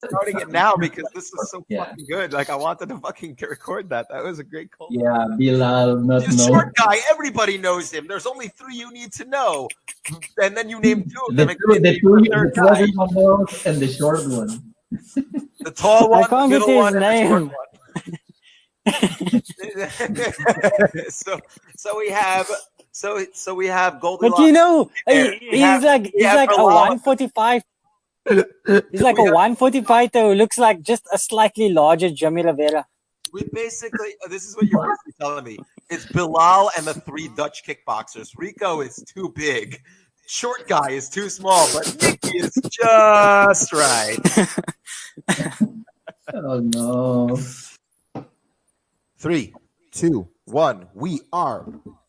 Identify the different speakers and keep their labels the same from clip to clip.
Speaker 1: starting it now because this is so fucking good. Like I wanted to fucking record that. That was a great call.
Speaker 2: Yeah, Bilal, not
Speaker 1: The short guy, everybody knows him. There's only 3 you need to know, and then you name 2 of them.
Speaker 2: The two everyone knows, and the short one.
Speaker 1: The tall one, the middle one, and
Speaker 3: name.
Speaker 1: the short one. so we have Goldilocks.
Speaker 3: But you know, he's like a 145. He's like a 140 fighter who looks like just a slightly larger Jimmy Rivera.
Speaker 1: We basically, this is what you're basically telling me. It's Bilal and the 3 Dutch kickboxers. Rico is too big. Short guy is too small, but Nicky is just right.
Speaker 2: Oh, no.
Speaker 1: 3, 2, 1. We are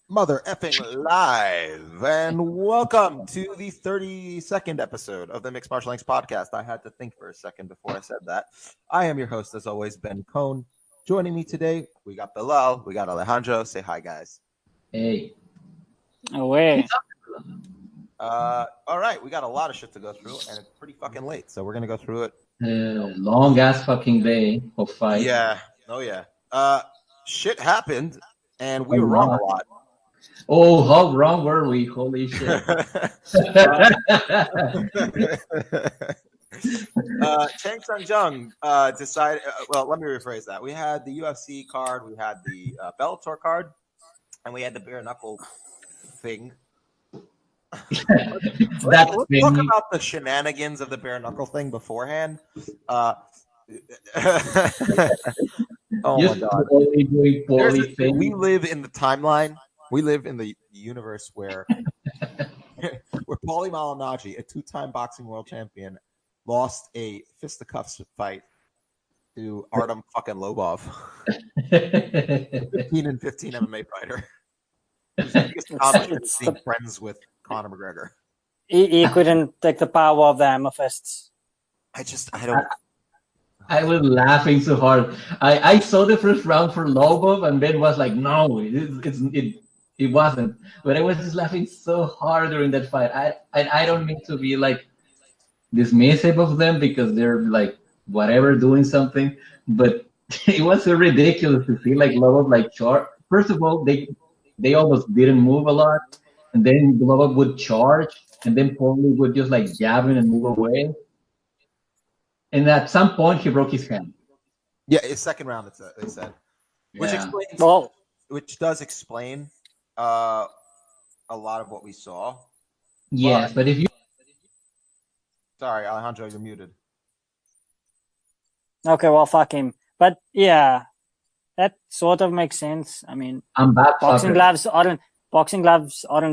Speaker 1: mother effing live, and welcome to the 32nd episode of the Mixed Martial Arts Podcast. I had to think for a second before I said that. I am your host, as always, Ben Cohn. Joining me today, we got Bilal, we got Alejandro. Say hi, guys.
Speaker 2: Hey.
Speaker 3: Away.
Speaker 1: All right, we got a lot of shit to go through, and it's pretty fucking late, so we're gonna go through it.
Speaker 2: Long ass fucking day of fight.
Speaker 1: Yeah. Oh yeah. Shit happened, and we were wrong a lot.
Speaker 2: Oh, how wrong were we? Holy shit.
Speaker 1: Chang Sung-jung decided, well, let me rephrase that. We had the UFC card, we had the Bellator card, and we had the bare knuckle thing. Let's talk about the shenanigans of the bare knuckle thing beforehand. Oh my god. We live in the timeline. We live in the universe where Paulie Malinaggi, a 2-time boxing world champion, lost a fisticuffs fight to Artem fucking Lobov, 15-15 MMA fighter. Who's the biggest accomplishment is being friends with Conor McGregor.
Speaker 3: He couldn't take the power of the hammer fists.
Speaker 1: I don't.
Speaker 2: I was laughing so hard. I saw the first round for Lobov, and Ben was like, "No, it wasn't." But I was just laughing so hard during that fight. I don't mean to be like dismissive of them because they're like whatever doing something, but it was so ridiculous to see like Lobov like charge. First of all, they almost didn't move a lot, and then Lobov would charge, and then Paulie would just like jab him and move away. And at some point, he broke his hand.
Speaker 1: Yeah, his second round, they said. Which explains, which does explain a lot of what we saw.
Speaker 2: Yes, but if you...
Speaker 1: Sorry, Alejandro, you're muted.
Speaker 3: Okay, well, fuck him. But yeah, that sort of makes sense. I mean, boxing gloves aren't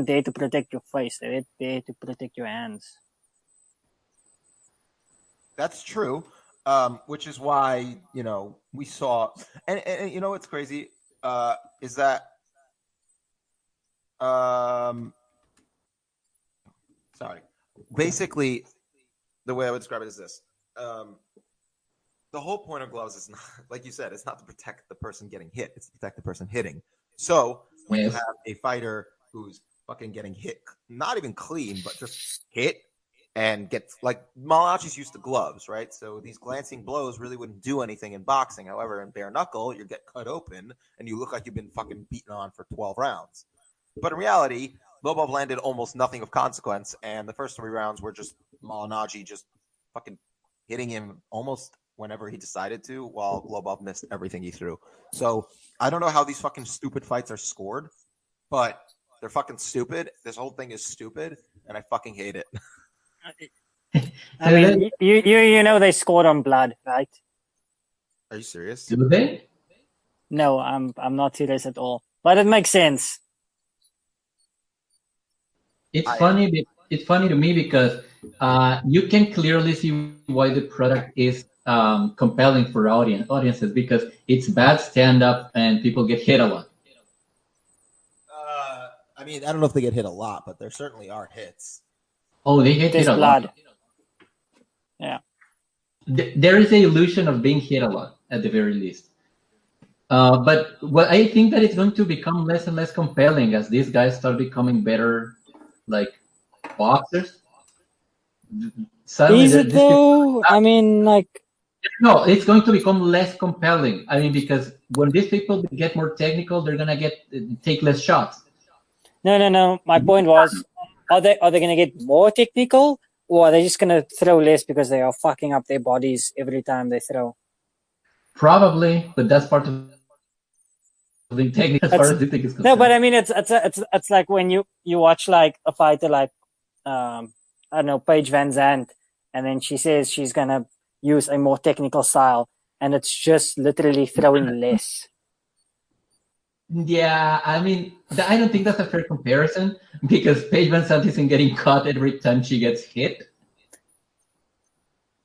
Speaker 3: there to protect your face. They're there to protect your hands.
Speaker 1: That's true, which is why, we saw, and you know what's crazy is that, basically, the way I would describe it is this. The whole point of gloves is not, like you said, it's not to protect the person getting hit, it's to protect the person hitting. So when you have a fighter who's fucking getting hit, not even clean, but just hit, and gets like Malinaggi's used to gloves, right? So these glancing blows really wouldn't do anything in boxing. However, in bare knuckle, you get cut open and you look like you've been fucking beaten on for 12 rounds. But in reality, Lobov landed almost nothing of consequence, and the first 3 rounds were just Malinaggi just fucking hitting him almost whenever he decided to, while Lobov missed everything he threw. So I don't know how these fucking stupid fights are scored, but they're fucking stupid. This whole thing is stupid, and I fucking hate it.
Speaker 3: I mean, you know they scored on blood, right?
Speaker 1: Are you serious?
Speaker 2: Do they?
Speaker 3: No, I'm not serious at all. But it makes sense.
Speaker 2: It's funny. It's funny to me because you can clearly see why the product is compelling for audiences because it's bad stand-up and people get hit a lot.
Speaker 1: I mean, I don't know if they get hit a lot, but there certainly are hits.
Speaker 2: Oh, they get hit a lot.
Speaker 3: Yeah.
Speaker 2: There is the illusion of being hit a lot, at the very least. But I think that it's going to become less and less compelling as these guys start becoming better, like, boxers.
Speaker 3: Is it though? I mean, like,
Speaker 2: No, it's going to become less compelling. I mean, because when these people get more technical, they're gonna take less shots.
Speaker 3: No. My point was, are they gonna get more technical, or are they just gonna throw less because they are fucking up their bodies every time they throw?
Speaker 2: Probably, but that's part of the technique as far as this thing is concerned.
Speaker 3: No, but I mean, it's like when you watch like a fighter like I don't know, Paige Van Zandt, and then she says she's gonna use a more technical style, and it's just literally throwing less.
Speaker 2: Yeah, I mean, I don't think that's a fair comparison because Paige Van Zandt isn't getting caught every time she gets hit.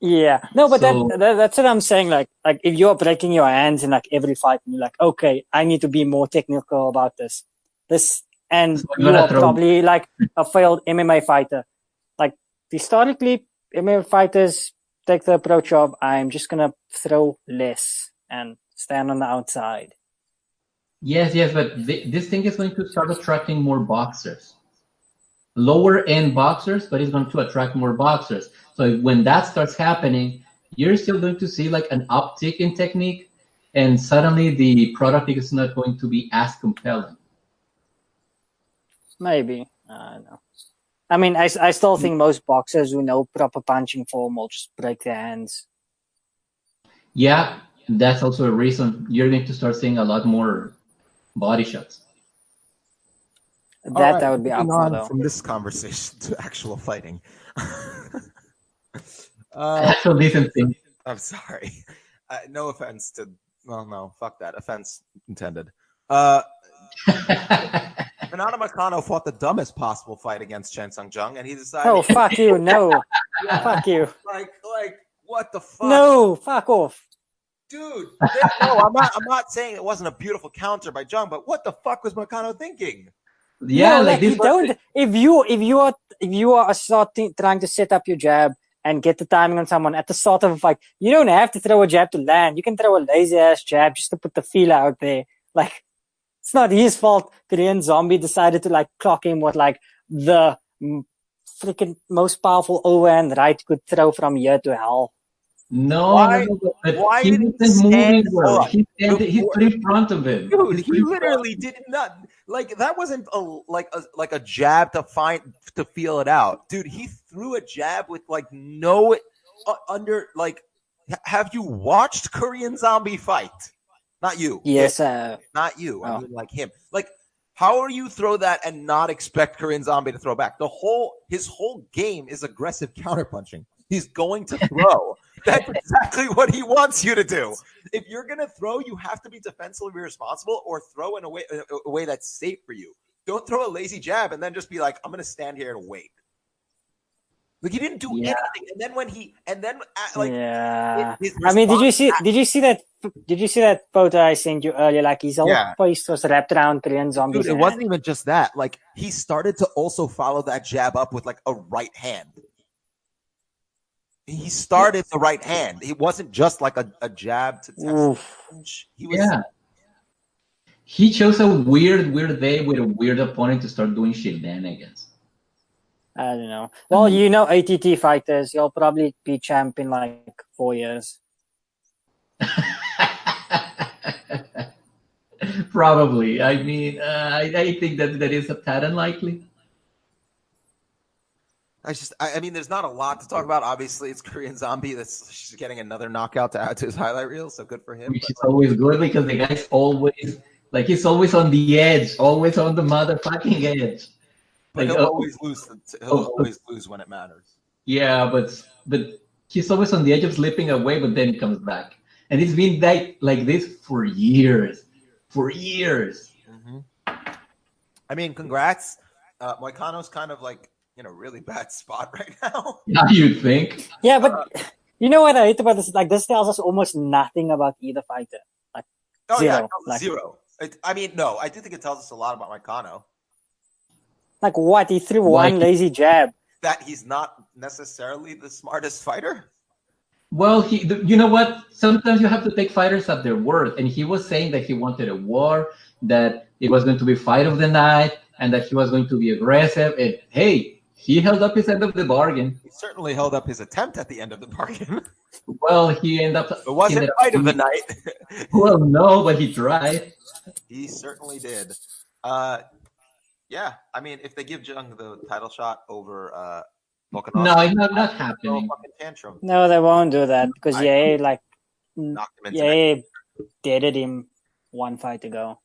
Speaker 3: Yeah, no, but that's what I'm saying. Like if you're breaking your hands in like every fight, and you're like, okay, I need to be more technical about this, and so you are probably like a failed MMA fighter. Like historically, MMA fighters take the approach of I'm just gonna throw less and stand on the outside.
Speaker 2: Yes, but this thing is going to start attracting more boxers. Lower end boxers, but it's going to attract more boxers. So when that starts happening, you're still going to see like an uptick in technique, and suddenly the product is not going to be as compelling.
Speaker 3: Maybe. I don't know. I mean, I still think most boxers who know proper punching form will just break their hands.
Speaker 2: Yeah, that's also a reason you're going to start seeing a lot more body shots.
Speaker 3: That would be helpful, though.
Speaker 1: From this conversation to actual fighting.
Speaker 2: Actual decent thing.
Speaker 1: I'm sorry. No offense to. Well, no, fuck that. Offense intended. Fernando Moicano fought the dumbest possible fight against Chen Sung-jung, and he decided.
Speaker 3: Oh, fuck you! No, fuck you.
Speaker 1: Like, what the fuck?
Speaker 3: No, fuck off.
Speaker 1: Dude, no, I'm not saying it wasn't a beautiful counter by Jung, but what the fuck was Moicano thinking?
Speaker 2: Yeah,
Speaker 3: no, like you don't. If you are trying to set up your jab and get the timing on someone at the start of a fight, you don't have to throw a jab to land. You can throw a lazy ass jab just to put the feeler out there. Like it's not his fault. Korean Zombie decided to like clock him with like the freaking most powerful overhand right could throw from here to hell.
Speaker 2: No, but he wasn't moving well. He put in front of him.
Speaker 1: Dude, he literally did not like that. Wasn't a jab to feel it out, dude. He threw a jab with like no under like. Have you watched Korean Zombie fight? Not you.
Speaker 3: Yes,
Speaker 1: not you. I mean, like him. Like, how are you throw that and not expect Korean Zombie to throw back? His whole game is aggressive counterpunching. He's going to throw. That's exactly what he wants you to do. If you're going to throw, you have to be defensively responsible or throw in a way that's safe for you. Don't throw a lazy jab and then just be like, I'm going to stand here and wait. Like he didn't do anything. And then
Speaker 3: I mean, did you see that photo I sent you earlier? Like his whole face was wrapped around Korean Zombie.
Speaker 1: Dude, it wasn't even just that. Like he started to also follow that jab up with like a right hand. He started the right hand. He wasn't just like a jab to test.
Speaker 2: He chose a weird day with a weird opponent to start doing shenanigans.
Speaker 3: I don't know. Well, you know ATT fighters. He'll probably be champ in like 4 years.
Speaker 2: Probably. I mean, I think that is a tad unlikely.
Speaker 1: I mean, there's not a lot to talk about. Obviously, it's Korean Zombie. She's getting another knockout to add to his highlight reel, so good for him.
Speaker 2: Which is always good because the guy's always like he's always on the edge, always on the motherfucking edge.
Speaker 1: But he'll always lose. He'll always lose when it matters.
Speaker 2: Yeah, but he's always on the edge of slipping away, but then he comes back, and it's been like this for years.
Speaker 1: Mm-hmm. I mean, congrats. Moicano's kind of like in a really bad spot right now.
Speaker 2: Yeah, you think?
Speaker 3: Yeah, but you know what I hate about this? Like this tells us almost nothing about either fighter. Like zero.
Speaker 1: Zero. I mean, no, I do think it tells us a lot about Moicano.
Speaker 3: Like what? He threw one lazy jab.
Speaker 1: That he's not necessarily the smartest fighter?
Speaker 2: Well, you know what? Sometimes you have to take fighters at their word. And he was saying that he wanted a war, that it was going to be fight of the night, and that he was going to be aggressive. And hey, He held up his end of the bargain.
Speaker 1: He certainly held up his attempt at the end of the bargain.
Speaker 2: Well, he ended up.
Speaker 1: It wasn't fight of the night.
Speaker 2: Well, no, but he tried.
Speaker 1: He certainly did. Yeah, I mean, if they give Jung the title shot over Moicano,
Speaker 2: No, it's not happening.
Speaker 1: Tantrum.
Speaker 3: No, they won't do that because
Speaker 1: Knocked him into
Speaker 3: dated him one fight ago.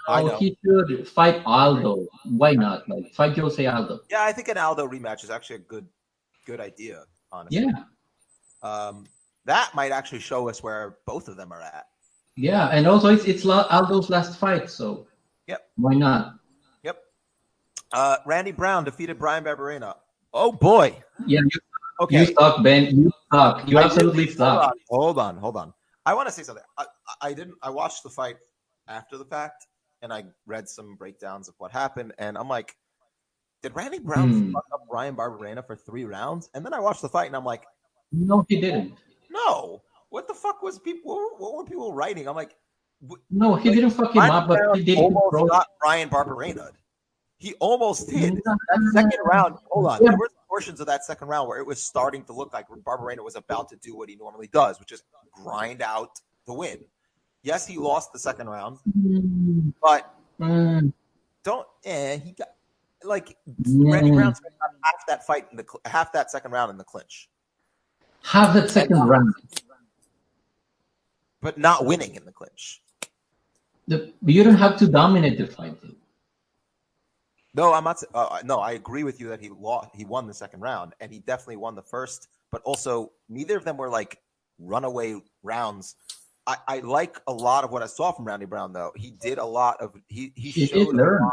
Speaker 1: I know.
Speaker 2: Oh, he should fight Aldo. Why not? Like fight Jose Aldo.
Speaker 1: Yeah, I think an Aldo rematch is actually a good idea, honestly.
Speaker 2: Yeah.
Speaker 1: That might actually show us where both of them are at.
Speaker 2: Yeah, and also it's Aldo's last fight, so
Speaker 1: yep.
Speaker 2: Why not?
Speaker 1: Yep. Randy Brown defeated Brian Barberena. Oh boy.
Speaker 2: Yeah.
Speaker 1: Okay.
Speaker 2: You suck, Ben. You suck. You absolutely suck.
Speaker 1: Hold on. I want to say something. I watched the fight after the fact, and I read some breakdowns of what happened, and I'm like, did Randy Brown fuck up Brian Barberena for 3 rounds? And then I watched the fight, and I'm like,
Speaker 2: no, he didn't.
Speaker 1: No. What the fuck was people? What were people writing? I'm like,
Speaker 2: no, he didn't fuck him up, but he didn't.
Speaker 1: Almost got Brian Barberena. He almost did. That second round. Hold on.
Speaker 2: Yeah.
Speaker 1: There were portions of that second round where it was starting to look like Barberena was about to do what he normally does, which is grind out the win. Yes, he lost the second round, but don't. He got Randy Brown spent half that fight in half that second round in the clinch.
Speaker 2: Half that second round,
Speaker 1: but not winning in the clinch.
Speaker 2: You don't have to dominate the fight.
Speaker 1: No, I'm not. No, I agree with you that he won the second round, and he definitely won the first. But also, neither of them were like runaway rounds. I like a lot of what I saw from Randy Brown, though. He did a lot of he showed a lot.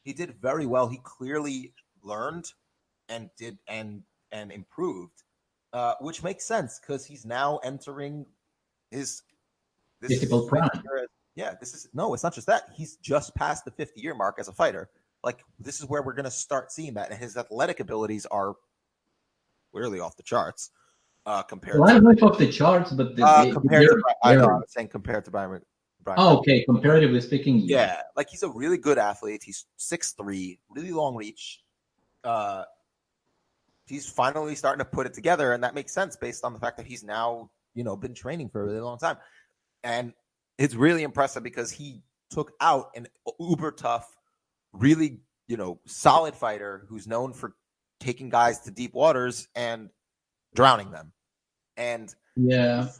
Speaker 1: He did very well. He clearly learned and did and improved, which makes sense because he's now entering his
Speaker 2: physical prime.
Speaker 1: Yeah, it's not just that. He's just past the 50-year mark as a fighter. Like, this is where we're going to start seeing that. And his athletic abilities are clearly off the charts compared to...
Speaker 2: I don't know off the charts, but... compared
Speaker 1: to Brian.
Speaker 2: Oh, okay. Comparatively speaking,
Speaker 1: yeah. Like, he's a really good athlete. He's 6'3", really long reach. He's finally starting to put it together, and that makes sense based on the fact that he's now, been training for a really long time. And it's really impressive because he took out an uber tough, really, solid fighter who's known for taking guys to deep waters and drowning them. And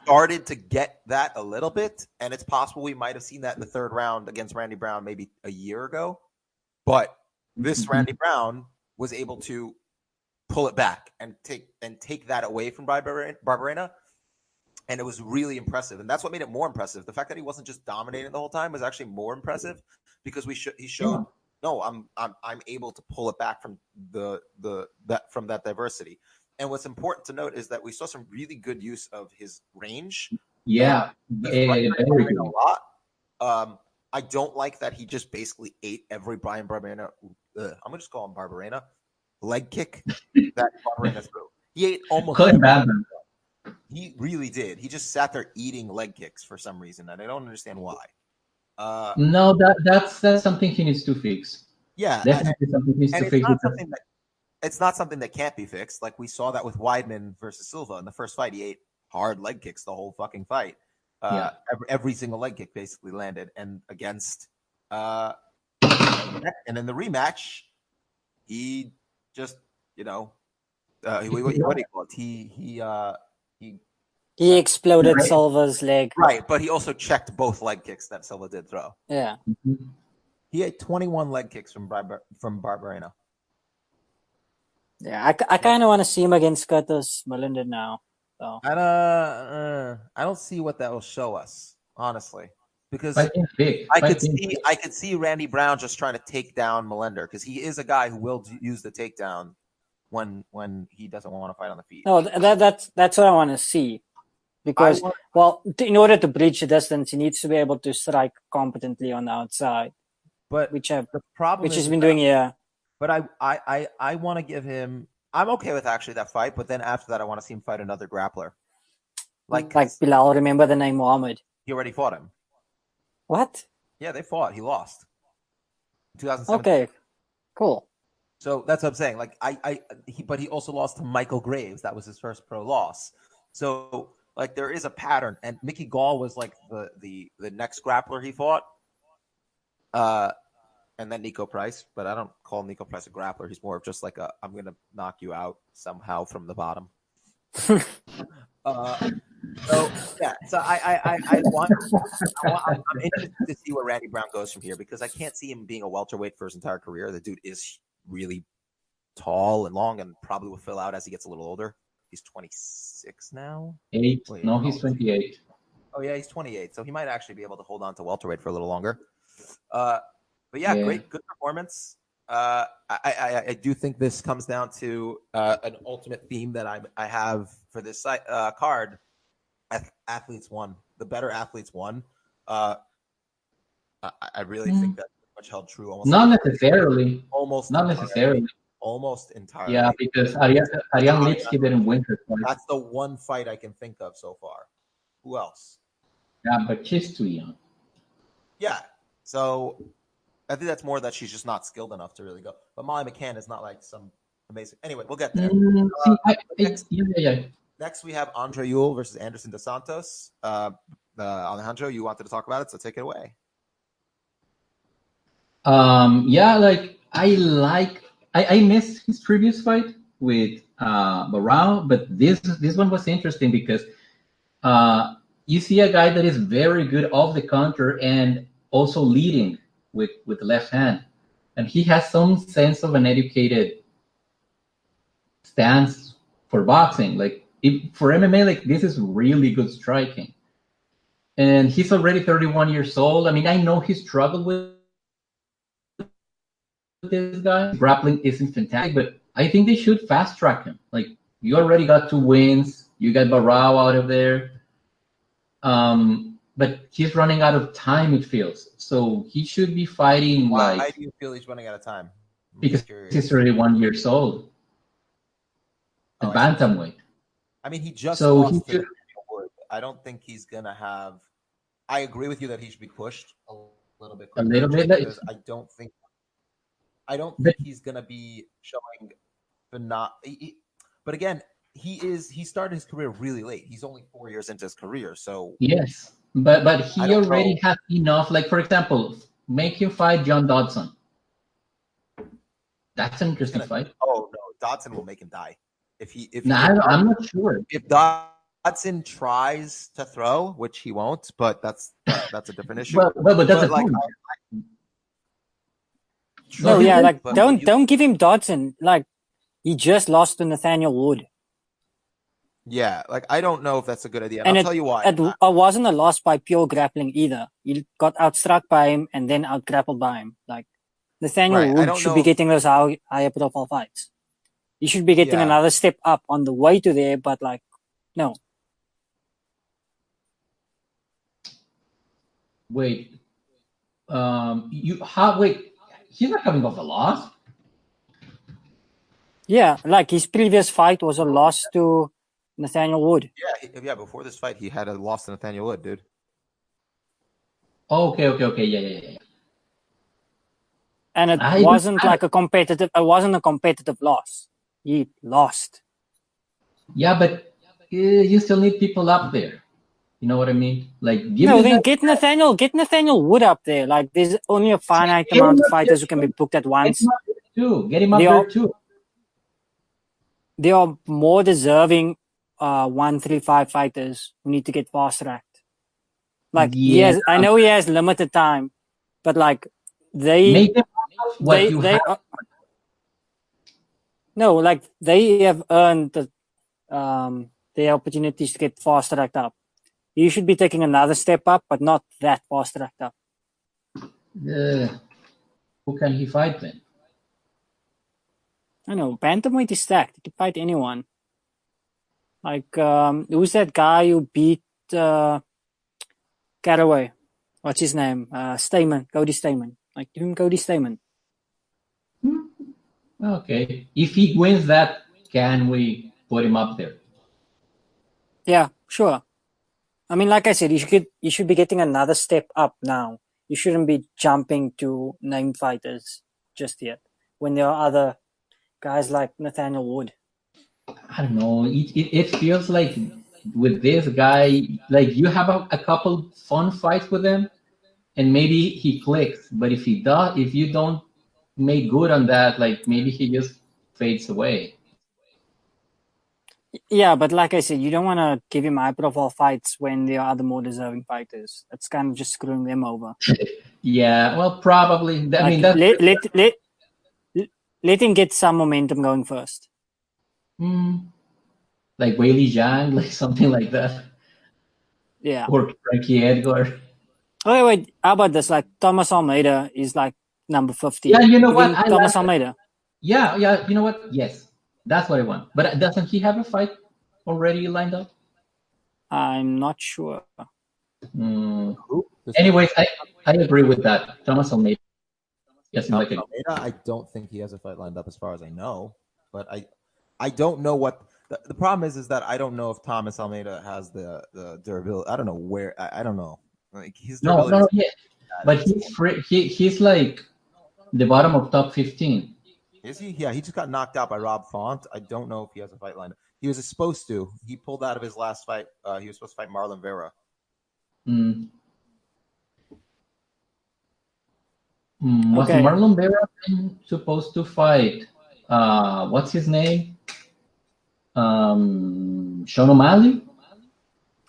Speaker 1: started to get that a little bit. And it's possible we might have seen that in the third round against Randy Brown maybe a year ago. But this Randy Brown was able to pull it back and take that away from Barberena. And it was really impressive. And that's what made it more impressive. The fact that he wasn't just dominating the whole time was actually more impressive because he showed, no, I'm able to pull it back from from that diversity. And what's important to note is that we saw some really good use of his range.
Speaker 2: Yeah, very good.
Speaker 1: A lot. I don't like that he just basically ate every Brian Barberena. I'm gonna just call him Barberena leg kick that Barberena threw. He ate almost. He really did. He just sat there eating leg kicks for some reason, and I don't understand why.
Speaker 2: No, that's something he needs to fix.
Speaker 1: Yeah,
Speaker 2: definitely something he needs to fix.
Speaker 1: It's not something that can't be fixed. Like we saw that with Weidman versus Silva in the first fight. He ate hard leg kicks the whole fucking fight. Every single leg kick basically landed. And against and in the rematch, he just what do you call it?
Speaker 3: He exploded Silva's leg.
Speaker 1: Right, but he also checked both leg kicks that Silva did throw.
Speaker 3: Yeah.
Speaker 1: He had 21 leg kicks from Barberena.
Speaker 3: Yeah, I kind of want to see him against Curtis Millender now. So.
Speaker 1: I don't see what that will show us, honestly, because I could see Randy Brown just trying to take down Millender because he is a guy who will use the takedown when he doesn't want to fight on the feet.
Speaker 3: No, that's what I want to see. Because, in order to breach the distance, he needs to be able to strike competently on the outside.
Speaker 1: But
Speaker 3: which
Speaker 1: he's
Speaker 3: been doing, yeah.
Speaker 1: But I want to give him. I'm okay with actually that fight, but then after that, I want to see him fight another grappler. Like
Speaker 3: Bilal, remember the name Muhammad?
Speaker 1: He already fought him.
Speaker 3: What?
Speaker 1: Yeah, they fought. He lost. 2017.
Speaker 3: Okay, cool.
Speaker 1: So that's what I'm saying. Like but he also lost to Michael Graves. That was his first pro loss. So like there is a pattern, and Mickey Gall was like the next grappler he fought. And then Nico Price, but I don't call Nico Price a grappler. He's more of just like I'm gonna knock you out somehow from the bottom. So yeah, so I'm interested to see where Randy Brown goes from here, because I can't see him being a welterweight for his entire career. The dude is really tall and long, and probably will fill out as he gets a little older. He's 26 now.
Speaker 2: He's 28.
Speaker 1: Oh yeah, he's 28, so he might actually be able to hold on to welterweight for a little longer. But yeah, good performance. I do think this comes down to an ultimate theme that I have for this card. Athletes won. The better athletes won. I really think that much held true. Almost
Speaker 2: necessarily.
Speaker 1: Almost entirely.
Speaker 2: Yeah, because Ariane Lipski didn't win her fight.
Speaker 1: That's the one fight I can think of so far. Who else?
Speaker 2: Yeah, but she's too young.
Speaker 1: Yeah, so I think that's more that she's just not skilled enough to really go. But Molly McCann is not like some amazing. Anyway, we'll get there. Next, we have Andre Ewell versus Anderson Dos Santos. Alejandro, you wanted to talk about it, so take it away.
Speaker 2: I missed his previous fight with Barao, but this one was interesting because you see a guy that is very good off the counter and also leading with the left hand, and he has some sense of an educated stance for boxing. Like for MMA, like this is really good striking, and he's already 31 years old. I mean, I know he struggled with this guy. Grappling isn't fantastic, but I think they should fast track him. Like you already got 2 wins, you got Barao out of there. But he's running out of time, it feels. So he should be fighting.
Speaker 1: Why do you feel he's running out of time?
Speaker 2: Because he's 31 years old. The bantamweight.
Speaker 1: I mean, he just lost to Wood. I don't think he's gonna have. I agree with you that he should be pushed a little bit. Because I don't think he's gonna be showing but again, he started his career really late. He's only 4 years into his career, so
Speaker 2: yes. But he already has enough. Like for example, make him fight John Dodson. That's an interesting fight.
Speaker 1: Oh no, Dodson will make him die.
Speaker 2: I'm not sure.
Speaker 1: If Dodson tries to throw, which he won't, but that's a different issue.
Speaker 2: But that's a point.
Speaker 3: No, yeah, like don't give him Dodson. Like he just lost to Nathaniel Wood.
Speaker 1: Yeah, like I don't know if that's a good idea.
Speaker 3: And
Speaker 1: I'll tell you why.
Speaker 3: It wasn't a loss by pure grappling either. You got outstruck by him and then outgrappled by him. Like Nathaniel Wood should be getting those higher profile fights. You should be getting another step up on the way to there, but like no.
Speaker 2: Wait. He's not coming off a loss.
Speaker 3: Yeah, like his previous fight was a loss to Nathaniel Wood.
Speaker 1: Yeah. Before this fight, he had a loss to Nathaniel Wood, dude.
Speaker 2: Okay. Yeah.
Speaker 3: And it wasn't a competitive loss. He lost.
Speaker 2: Yeah, but you still need people up there. You know what I mean? Like,
Speaker 3: get Nathaniel Wood up there. Like, there's only a finite amount of fighters who can be booked at once.
Speaker 2: Get him up there too.
Speaker 3: There are more deserving 135 fighters who need to get fast tracked. Like, I know he has limited time, but like they have earned the opportunities to get fast tracked up. You should be taking another step up, but not that fast tracked up.
Speaker 2: Who can he fight then?
Speaker 3: I know, bantamweight is stacked. He can fight anyone. Like, who's that guy who beat Caraway? What's his name? Cody Stamen. Like, give him Cody Stamen.
Speaker 2: Okay. If he wins that, can we put him up there?
Speaker 3: Yeah, sure. I mean, like I said, you should be getting another step up now. You shouldn't be jumping to named fighters just yet when there are other guys like Nathaniel Wood?
Speaker 2: I don't know. It feels like with this guy, like you have a couple fun fights with him, and maybe he clicks. But if you don't make good on that, like maybe he just fades away.
Speaker 3: Yeah, but like I said, you don't want to give him high-profile fights when there are other more deserving fighters. That's kind of just screwing them over.
Speaker 2: Yeah, well, probably. I mean,
Speaker 3: let him get some momentum going first.
Speaker 2: Like Weili Zhang, like something like that.
Speaker 3: Yeah.
Speaker 2: Or Frankie Edgar.
Speaker 3: Oh, wait. How about this? Like Thomas Almeida is like number 50.
Speaker 2: Yeah, you know what?
Speaker 3: Thomas Almeida.
Speaker 2: Yeah. You know what? Yes, that's what I want. But doesn't he have a fight already lined up?
Speaker 3: I'm not sure.
Speaker 2: Anyways, I agree with that. Thomas Almeida. Yes,
Speaker 1: Almeida, I don't think he has a fight lined up as far as I know. But I don't know what the problem is that I don't know if Thomas Almeida has the durability. I don't know where. I don't know. Like his durability.
Speaker 2: No, yeah. But he's like the bottom of top 15.
Speaker 1: Is he? Yeah, he just got knocked out by Rob Font. I don't know if he has a fight lined up. He was supposed to. He pulled out of his last fight. He was supposed to fight Marlon Vera.
Speaker 2: Was Marlon Vera supposed to fight? What's his name? Sean O'Malley?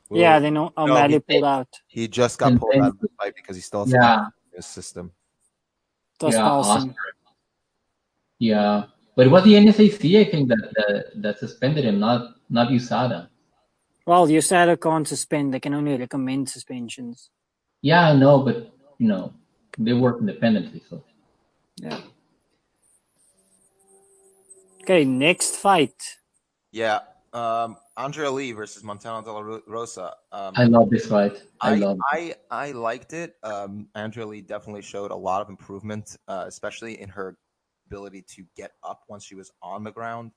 Speaker 3: Yeah, then O'Malley pulled out.
Speaker 1: He just got pulled out of the fight because he still has his system.
Speaker 3: Awesome.
Speaker 2: Yeah, but it was the NSAC, I think, that suspended him, not USADA.
Speaker 3: Well, USADA can't suspend; they can only recommend suspensions.
Speaker 2: Yeah, I know, but they work independently, so.
Speaker 3: Yeah. Okay, next fight.
Speaker 1: Yeah, Andrea Lee versus Montano De La Rosa.
Speaker 2: I love this fight.
Speaker 1: I liked it. Andrea Lee definitely showed a lot of improvement, especially in her ability to get up once she was on the ground.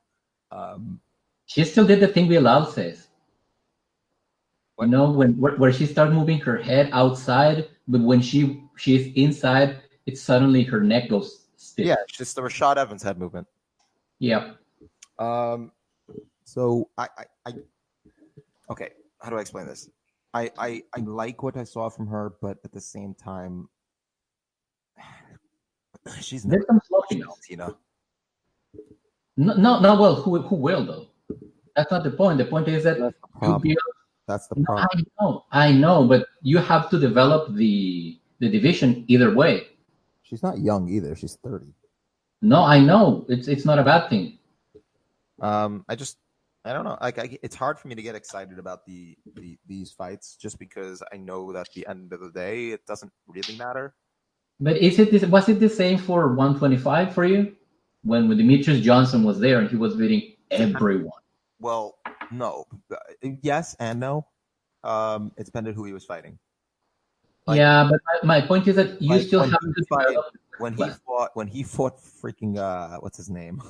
Speaker 2: She still did the thing Bilal says. Where she started moving her head outside, but when she's inside, it's suddenly her neck goes stiff.
Speaker 1: Yeah, it's just the Rashad Evans head movement.
Speaker 2: Yeah.
Speaker 1: So I okay, how do I explain this? I like what I saw from her, but at the same time, she's
Speaker 2: there's some sloppiness. No, well, who will though? That's not the point. The point is that
Speaker 1: that's the problem.
Speaker 2: I know, but you have to develop the division either way.
Speaker 1: She's not young either. She's 30.
Speaker 2: No, I know. It's not a bad thing.
Speaker 1: I don't know. Like, it's hard for me to get excited about these fights just because I know that at the end of the day, it doesn't really matter.
Speaker 2: But was it the same for 125 for you when Demetrius Johnson was there and he was beating everyone?
Speaker 1: Well, no. Yes and no. It depended who he was fighting.
Speaker 2: Like, yeah, but my point is that you still have to fight
Speaker 1: when he fought freaking what's his name?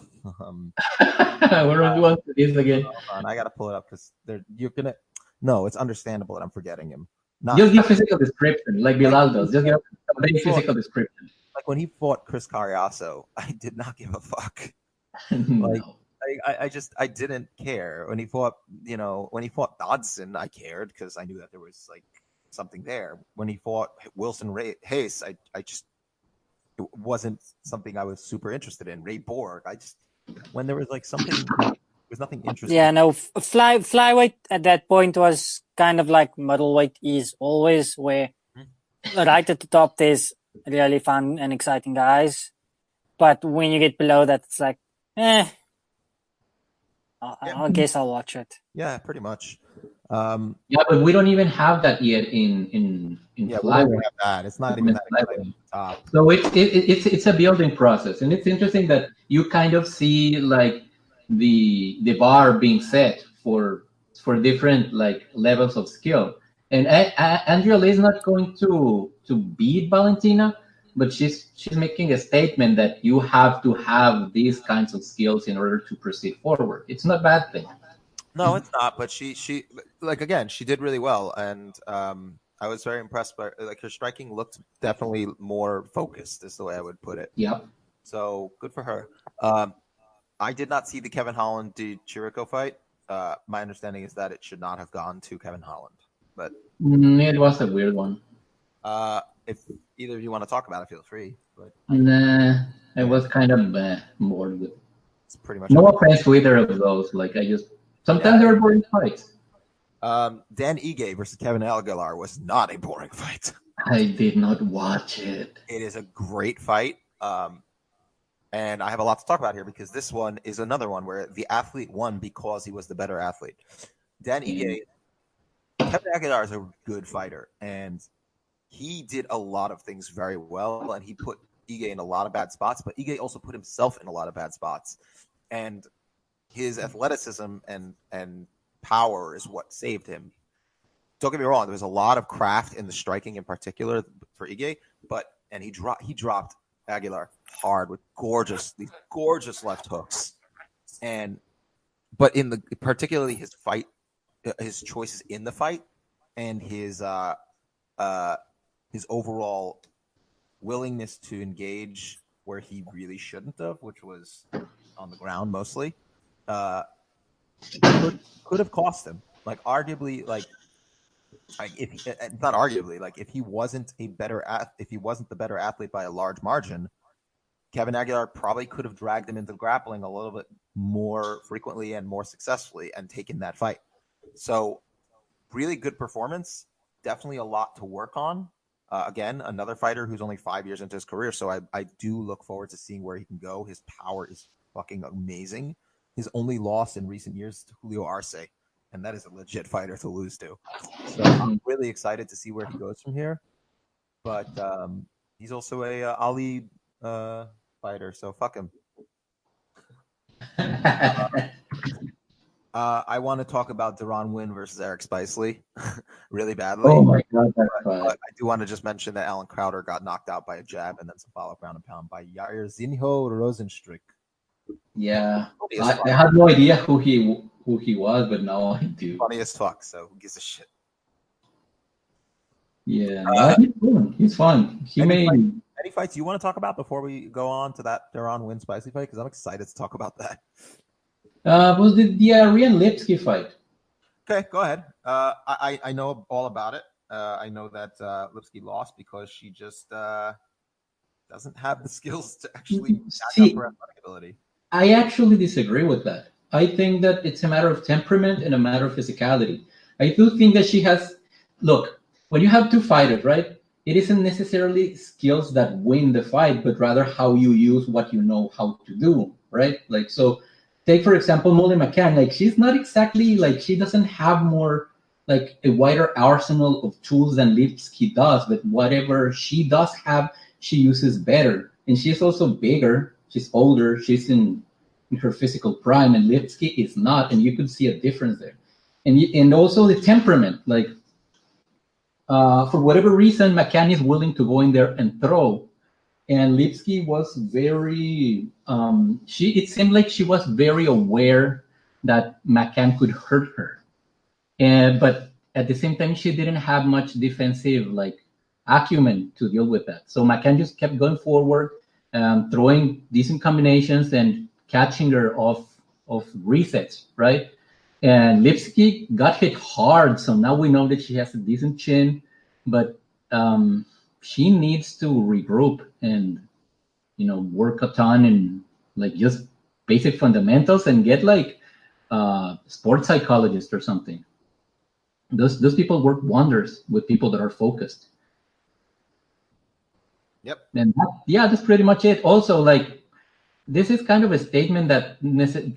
Speaker 2: We're on to this again.
Speaker 1: Hold on, I gotta pull it up because you're gonna. No, it's understandable that I'm forgetting him.
Speaker 2: Just give physical description, like Bilal does. Just give a very physical description.
Speaker 1: Like when he fought Chris Carriasso, I did not give a fuck.
Speaker 2: No.
Speaker 1: I didn't care when he fought. When he fought Dodson, I cared because I knew that there was like something there. When he fought Wilson Hayes, it wasn't something I was super interested in. Ray Borg, when there was like something, there was nothing interesting.
Speaker 3: Yeah, no, flyweight at that point was kind of like middleweight is always where right at the top there's really fun and exciting guys, but when you get below that, it's like, I guess I'll watch it.
Speaker 1: Yeah, pretty much.
Speaker 2: Yeah, but we don't even have that yet in flyweight.
Speaker 1: We don't have that. It's not even that exciting.
Speaker 2: So it's a building process, and it's interesting that you kind of see like the bar being set for different like levels of skill. And Andrea Lee is not going to beat Valentina, but she's making a statement that you have to have these kinds of skills in order to proceed forward. It's not a bad thing.
Speaker 1: No, it's not. But she again, she did really well, and I was very impressed by her striking looked definitely more focused, is the way I would put it.
Speaker 2: Yeah.
Speaker 1: So good for her. I did not see the Kevin Holland to Chirico fight. My understanding is that it should not have gone to Kevin Holland, but
Speaker 2: It was a weird one.
Speaker 1: if either of you want to talk about it, feel free. But
Speaker 2: Nah, I was kind of bored with.
Speaker 1: it's pretty much
Speaker 2: No offense to either of those. Like I just sometimes they were boring fights.
Speaker 1: Dan Ige versus Kevin Aguilar was not a boring fight.
Speaker 2: I did not watch it.
Speaker 1: It is a great fight. And I have a lot to talk about here because this one is another one where the athlete won because he was the better athlete. Dan Ige, Kevin Aguilar is a good fighter, and he did a lot of things very well, and he put Ige in a lot of bad spots, but Ige also put himself in a lot of bad spots. And his athleticism and power is what saved him. Don't get me wrong, there was a lot of craft in the striking in particular for Ige, and he dropped Aguilar hard with these gorgeous left hooks. But particularly his fight, his choices in the fight, and his overall willingness to engage where he really shouldn't have, which was on the ground mostly, could have cost him. Like arguably, if he wasn't the better athlete by a large margin, Kevin Aguilar probably could have dragged him into grappling a little bit more frequently and more successfully and taken that fight. So really good performance, definitely a lot to work on. Again, another fighter who's only 5 years into his career, so I do look forward to seeing where he can go. His power is fucking amazing. His only loss in recent years is to Julio Arce, and that is a legit fighter to lose to. So I'm really excited to see where he goes from here. But he's also a Ali fighter, so fuck him. I want to talk about Deron Wynn versus Eric Spicely really badly.
Speaker 2: Oh my god,
Speaker 1: but I do want to just mention that Alan Crowder got knocked out by a jab and then some follow-up ground and pound by Yair Zinho Rosenstrick.
Speaker 2: Yeah, I had no idea who he was, but now I do.
Speaker 1: Funny as fuck. So who gives a shit?
Speaker 2: Yeah, he's fun.
Speaker 1: Any fights you want to talk about before we go on to that Deron Wynn Spicely fight? Because I'm excited to talk about that.
Speaker 2: Was the Ryan Lipsky fight?
Speaker 1: Okay, go ahead. I know all about it. I know that Lipsky lost because she just doesn't have the skills to actually back up her athletic ability.
Speaker 2: I actually disagree with that. I think that it's a matter of temperament and a matter of physicality. I do think that she has. Look, when you have two fighters, right? It isn't necessarily skills that win the fight, but rather how you use what you know how to do, right? Like so. Take, for example, Molly McCann. Like, she's not exactly, like, she doesn't have more, like, a wider arsenal of tools than Lipsky does, but whatever she does have, she uses better. And she's also bigger. She's older. She's in her physical prime, and Lipsky is not, and you could see a difference there. And also the temperament. Like, for whatever reason, McCann is willing to go in there and throw. And Lipsky was very, it seemed like she was very aware that McCann could hurt her. But at the same time, she didn't have much defensive acumen to deal with that. So McCann just kept going forward, throwing decent combinations and catching her off resets, right? And Lipsky got hit hard, so now we know that she has a decent chin, but she needs to regroup and, work a ton and just basic fundamentals and get sports psychologist or something. Those people work wonders with people that are focused.
Speaker 1: Yep.
Speaker 2: And that's pretty much it. Also, this is kind of a statement that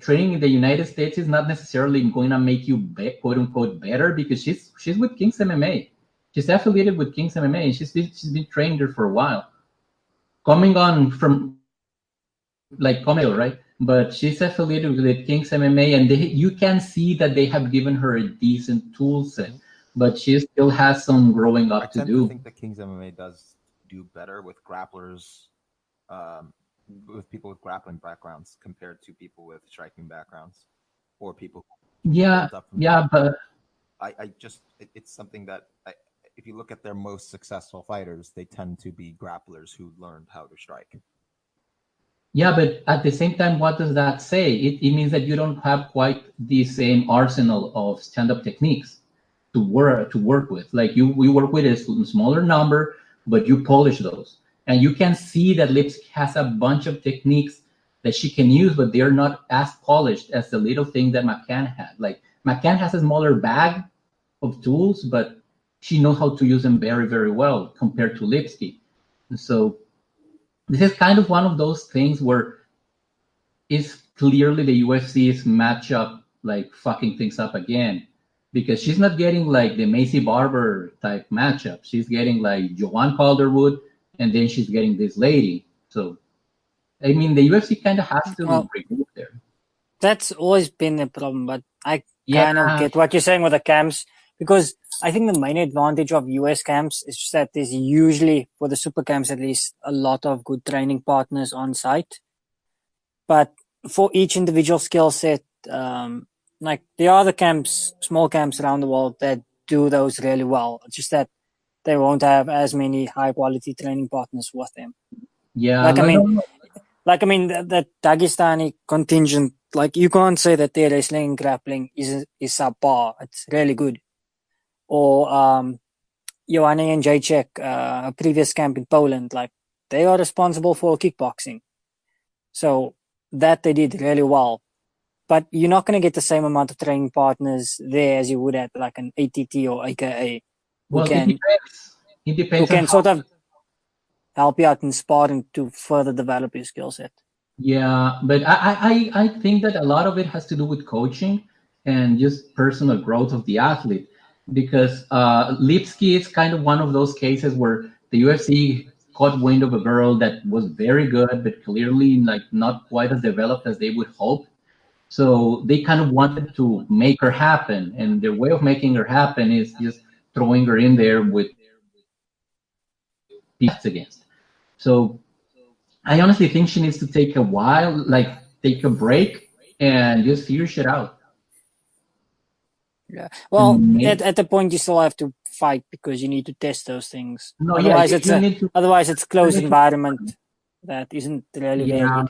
Speaker 2: training in the United States is not necessarily going to make you quote unquote better, because she's with King's MMA. She's affiliated with King's MMA, and she's been trained there for a while. Coming on from Comeo, right? But she's affiliated with King's MMA, and you can see that they have given her a decent tool set, but she still has some growing up to do.
Speaker 1: I think that King's MMA does do better with grapplers, with people with grappling backgrounds compared to people with striking backgrounds, or people.
Speaker 2: But
Speaker 1: it's something that if you look at their most successful fighters, they tend to be grapplers who learned how to strike.
Speaker 2: Yeah, but at the same time, what does that say? It means that you don't have quite the same arsenal of stand-up techniques to work with. Like we work with a smaller number, but you polish those, and you can see that Lipsky has a bunch of techniques that she can use, but they're not as polished as the little thing that McCann had. Like McCann has a smaller bag of tools, but she knows how to use them very, very well compared to Lipsky. And so this is kind of one of those things where it's clearly the UFC is matchup like fucking things up again, because she's not getting like the Macy Barber type matchup. She's getting like Joanne Calderwood, and then she's getting this lady. So I mean, the UFC kind of has to regroup there.
Speaker 3: That's always been the problem, but I kind of get what you're saying with the camps, because I think the main advantage of US camps is just that there's usually, for the super camps at least, a lot of good training partners on site. But for each individual skill set, like there are the camps, small camps around the world that do those really well. It's just that they won't have as many high quality training partners with them.
Speaker 2: Yeah.
Speaker 3: Like I mean, the Dagestani contingent, like you can't say that their wrestling and grappling is subpar. It's really good. Or Joanne and Jacek, a previous camp in Poland, like they are responsible for kickboxing. So that they did really well. But you're not going to get the same amount of training partners there as you would at like an ATT or AKA.
Speaker 2: Well, it depends. It depends.
Speaker 3: Who can sort of help you out in sparring to further develop your skill set.
Speaker 2: Yeah, but I think that a lot of it has to do with coaching and just personal growth of the athlete, because Lipsky is kind of one of those cases where the UFC caught wind of a girl that was very good, but clearly like not quite as developed as they would hope. So they kind of wanted to make her happen, and their way of making her happen is just throwing her in there with beats against. So I honestly think she needs to take a while, like take a break and just figure shit out.
Speaker 3: Yeah. Well, at the point you still have to fight because you need to test those things.
Speaker 2: No,
Speaker 3: otherwise, otherwise it's closed environment that isn't really very good.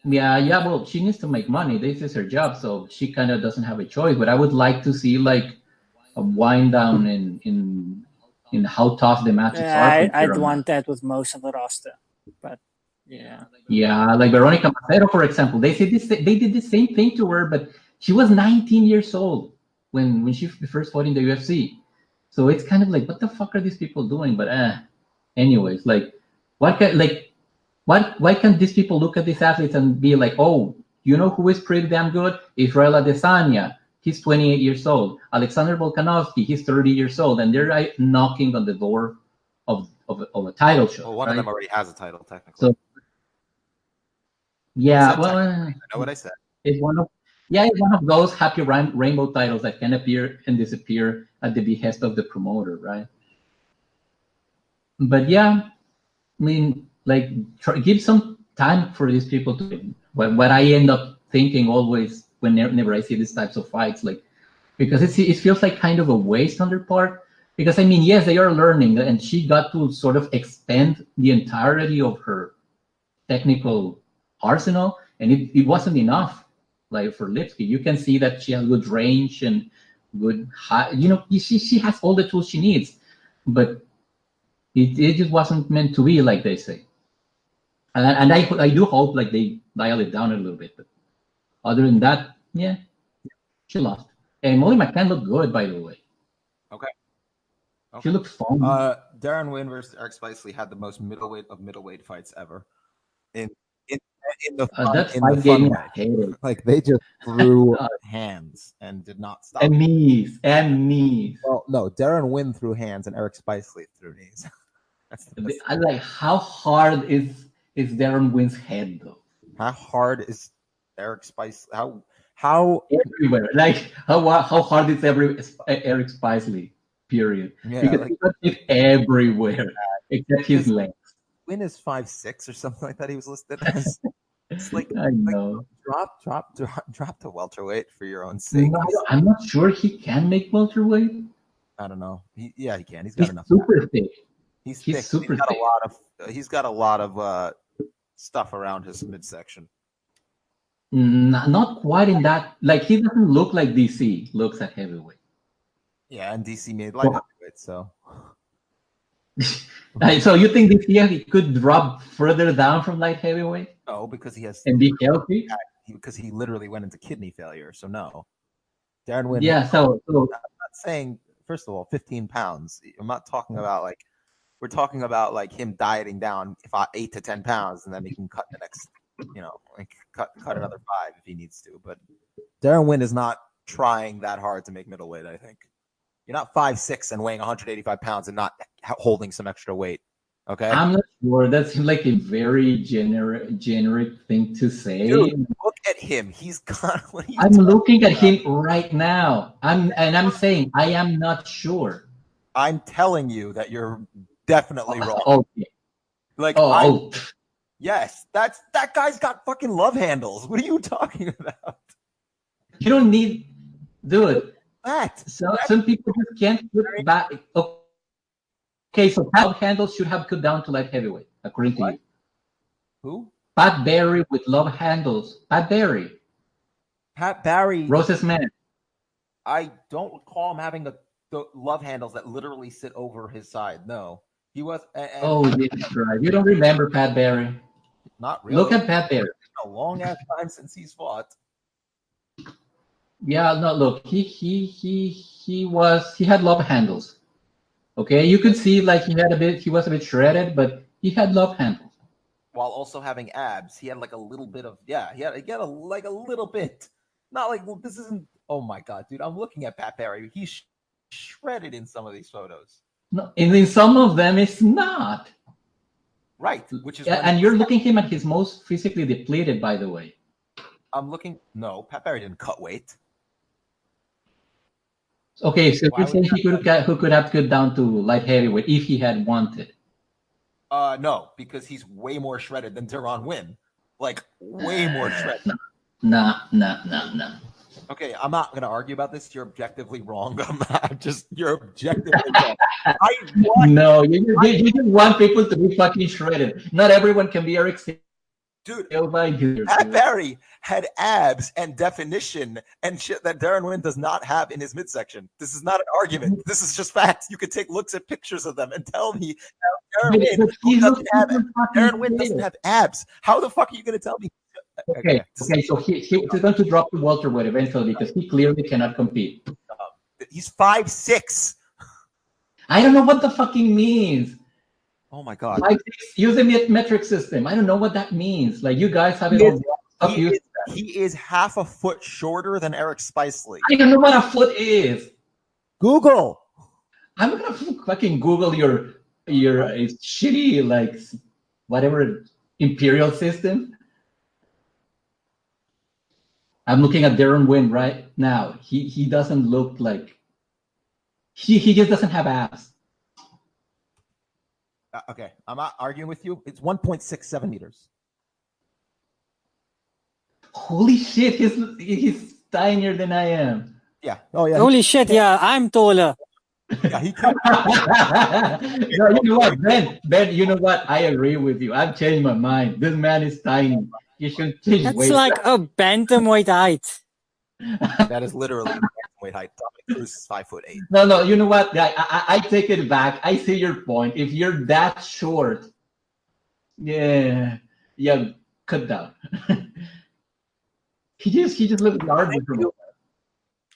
Speaker 2: Yeah. Well, she needs to make money. This is her job, so she kind of doesn't have a choice. But I would like to see like a wind down in how tough the matches are.
Speaker 3: I'd want that with most of the roster, but yeah.
Speaker 2: Yeah, like Veronica Macero, for example, they did the same thing to her, but she was 19 years old when she first fought in the UFC. So it's kind of like, what the fuck are these people doing? But anyways, like, why can't these people look at these athletes and be like, oh, you know who is pretty damn good? Israel Adesanya. He's 28 years old. Alexander Volkanovski, he's 30 years old, and they're like knocking on the door of a title shot.
Speaker 1: Well, one of them already has a title, technically.
Speaker 2: So, yeah, well,
Speaker 1: I know what I said.
Speaker 2: It's one of those happy rainbow titles that can appear and disappear at the behest of the promoter, right? But yeah, I mean, like, give some time for these people to. What I end up thinking always whenever I see these types of fights, like, because it feels like kind of a waste on their part. Because I mean, yes, they are learning, and she got to sort of expend the entirety of her technical arsenal, and it wasn't enough. Like for Lipsky, you can see that she has good range and good high. You know, she has all the tools she needs, but it just wasn't meant to be, like they say. And I do hope like they dial it down a little bit. But other than that, yeah, she lost. And Molly McCann looked good, by the way.
Speaker 1: Okay.
Speaker 2: She looked fun.
Speaker 1: Darren Wynn versus Eric Spicely had the most middleweight fights ever. In the fun way. Like they just threw hands and did not stop.
Speaker 2: And knees.
Speaker 1: Well, no, Darren Wynn threw hands and Eric Spicely threw knees.
Speaker 2: I like, how hard is Darren Wynn's head though?
Speaker 1: How hard is Eric Spicely? How
Speaker 2: everywhere? Like how hard is Eric Spicely? Period.
Speaker 1: Yeah,
Speaker 2: because
Speaker 1: like,
Speaker 2: he got it everywhere except his legs.
Speaker 1: Wynn is 5'6" or something like that. He was listed as. It's like,
Speaker 2: I know.
Speaker 1: Like, drop to welterweight for your own sake.
Speaker 2: No, I'm not sure he can make welterweight.
Speaker 1: I don't know. He can. He's got enough.
Speaker 2: Super thick.
Speaker 1: He's thick.
Speaker 2: Super thick.
Speaker 1: He's got a lot of stuff around his midsection.
Speaker 2: Not quite in that. Like, he doesn't look like DC looks at heavyweight.
Speaker 1: Yeah, and DC made light heavyweight, so.
Speaker 2: So you think DC could drop further down from light heavyweight?
Speaker 1: No, because he has
Speaker 2: and be healthy.
Speaker 1: Because he literally went into kidney failure. So no, Darren Wynn.
Speaker 2: Yeah. So
Speaker 1: I'm not saying, first of all, 15 pounds. I'm not talking about like, we're talking about like him dieting down 8 to 10 pounds, and then he can cut the next, like cut another 5 if he needs to. But Darren Wynn is not trying that hard to make middleweight. I think you're not 5'6" and weighing 185 pounds and not holding some extra weight. Okay,
Speaker 2: I'm not sure. That seems like a very generic thing to say.
Speaker 1: Dude, look at him. He's got.
Speaker 2: I'm looking at him right now. I'm saying I am not sure.
Speaker 1: I'm telling you that you're definitely wrong.
Speaker 2: Okay.
Speaker 1: Like, yes, that guy's got fucking love handles. What are you talking about?
Speaker 2: You don't need, dude. Some people just can't put back. Okay, so love handles should have cut down to light heavyweight, according to you.
Speaker 1: Who?
Speaker 2: Pat Barry with love handles. Pat Barry. Rose's man.
Speaker 1: I don't recall him having the love handles that literally sit over his side. No. He was.
Speaker 2: That's right. You don't remember Pat Barry?
Speaker 1: Not really.
Speaker 2: Look at Pat Barry.
Speaker 1: It's been a long ass time since he's fought.
Speaker 2: Yeah, no, look, he had love handles. Okay, you could see like he was a bit shredded, but he had love handles.
Speaker 1: While also having abs, he had like a little bit of he had a little bit. Not like, well, this isn't. Oh my god, dude! I'm looking at Pat Barry. He's shredded in some of these photos.
Speaker 2: No, and in some of them, it's not.
Speaker 1: Right, which is
Speaker 2: and you're looking him at his most physically depleted, by the way.
Speaker 1: I'm looking. No, Pat Barry didn't cut weight.
Speaker 2: Okay, so you're saying he could have cut down to light heavyweight if he had wanted?
Speaker 1: No, because he's way more shredded than Darren Wynn. Like, way more shredded.
Speaker 2: Nah.
Speaker 1: Okay, I'm not going to argue about this. You're objectively wrong. You're objectively wrong.
Speaker 2: No, you just want people to be fucking shredded. Not everyone can be Eric.
Speaker 1: Dude, Pat Barry had abs and definition and shit that Darren Wynn does not have in his midsection. This is not an argument. This is just facts. You could take looks at pictures of them and tell me Darren Wynn doesn't have abs. How the fuck are you going to tell me?
Speaker 2: Okay, so he's going to drop to welterweight eventually because he clearly cannot compete.
Speaker 1: He's 5'6".
Speaker 2: I don't know what the fucking means.
Speaker 1: Oh my god!
Speaker 2: Use a metric system. I don't know what that means. Like, you guys have it all.
Speaker 1: He is half a foot shorter than Eric Spicely.
Speaker 2: I don't know what a foot is.
Speaker 1: Google.
Speaker 2: I'm gonna fucking Google your shitty like whatever imperial system. I'm looking at Darren Wynn right now. He doesn't look like he just doesn't have abs.
Speaker 1: Okay, I'm not arguing with you. It's 1.67 meters.
Speaker 2: Holy shit, he's tinier than I am.
Speaker 1: Yeah. Oh yeah.
Speaker 3: Holy shit, yeah, I'm taller.
Speaker 1: Yeah, he can.
Speaker 2: No, you know what, Ben, you know what? I agree with you. I've changed my mind. This man is tiny. You should change
Speaker 3: That's
Speaker 2: weight.
Speaker 3: like a bantamweight height.
Speaker 1: That is literally weight height. Dominic Cruz is 5'8".
Speaker 2: No, you know what, guy? I take it back. I see your point. If you're that short, yeah, cut down. he just looks larger.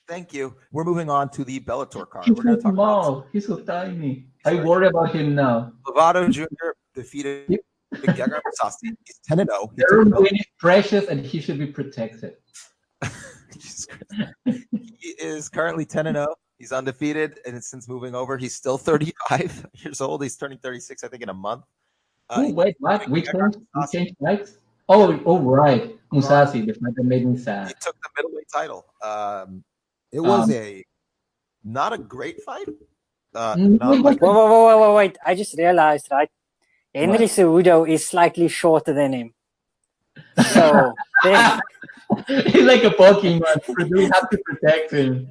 Speaker 1: Thank you. We're moving on to the Bellator card.
Speaker 2: He's
Speaker 1: We're going to talk
Speaker 2: small. He's so tiny. I worry about him now.
Speaker 1: Lovato Jr. defeated Gegard Mousasi. He's 10-0.
Speaker 2: Darren Wynn is precious, and he should be protected.
Speaker 1: He is currently 10-0. He's undefeated, and since moving over, he's still 35 years old. He's turning 36, I think, in a month.
Speaker 2: Wait, what? We changed fights? Oh, right. Mousasi, the fight that made me sad.
Speaker 1: He took the middleweight title. It was not a great fight.
Speaker 3: Wait. I just realized, right? Henry Cejudo is slightly shorter than him. So
Speaker 2: he's like a Pokemon. We have to protect him.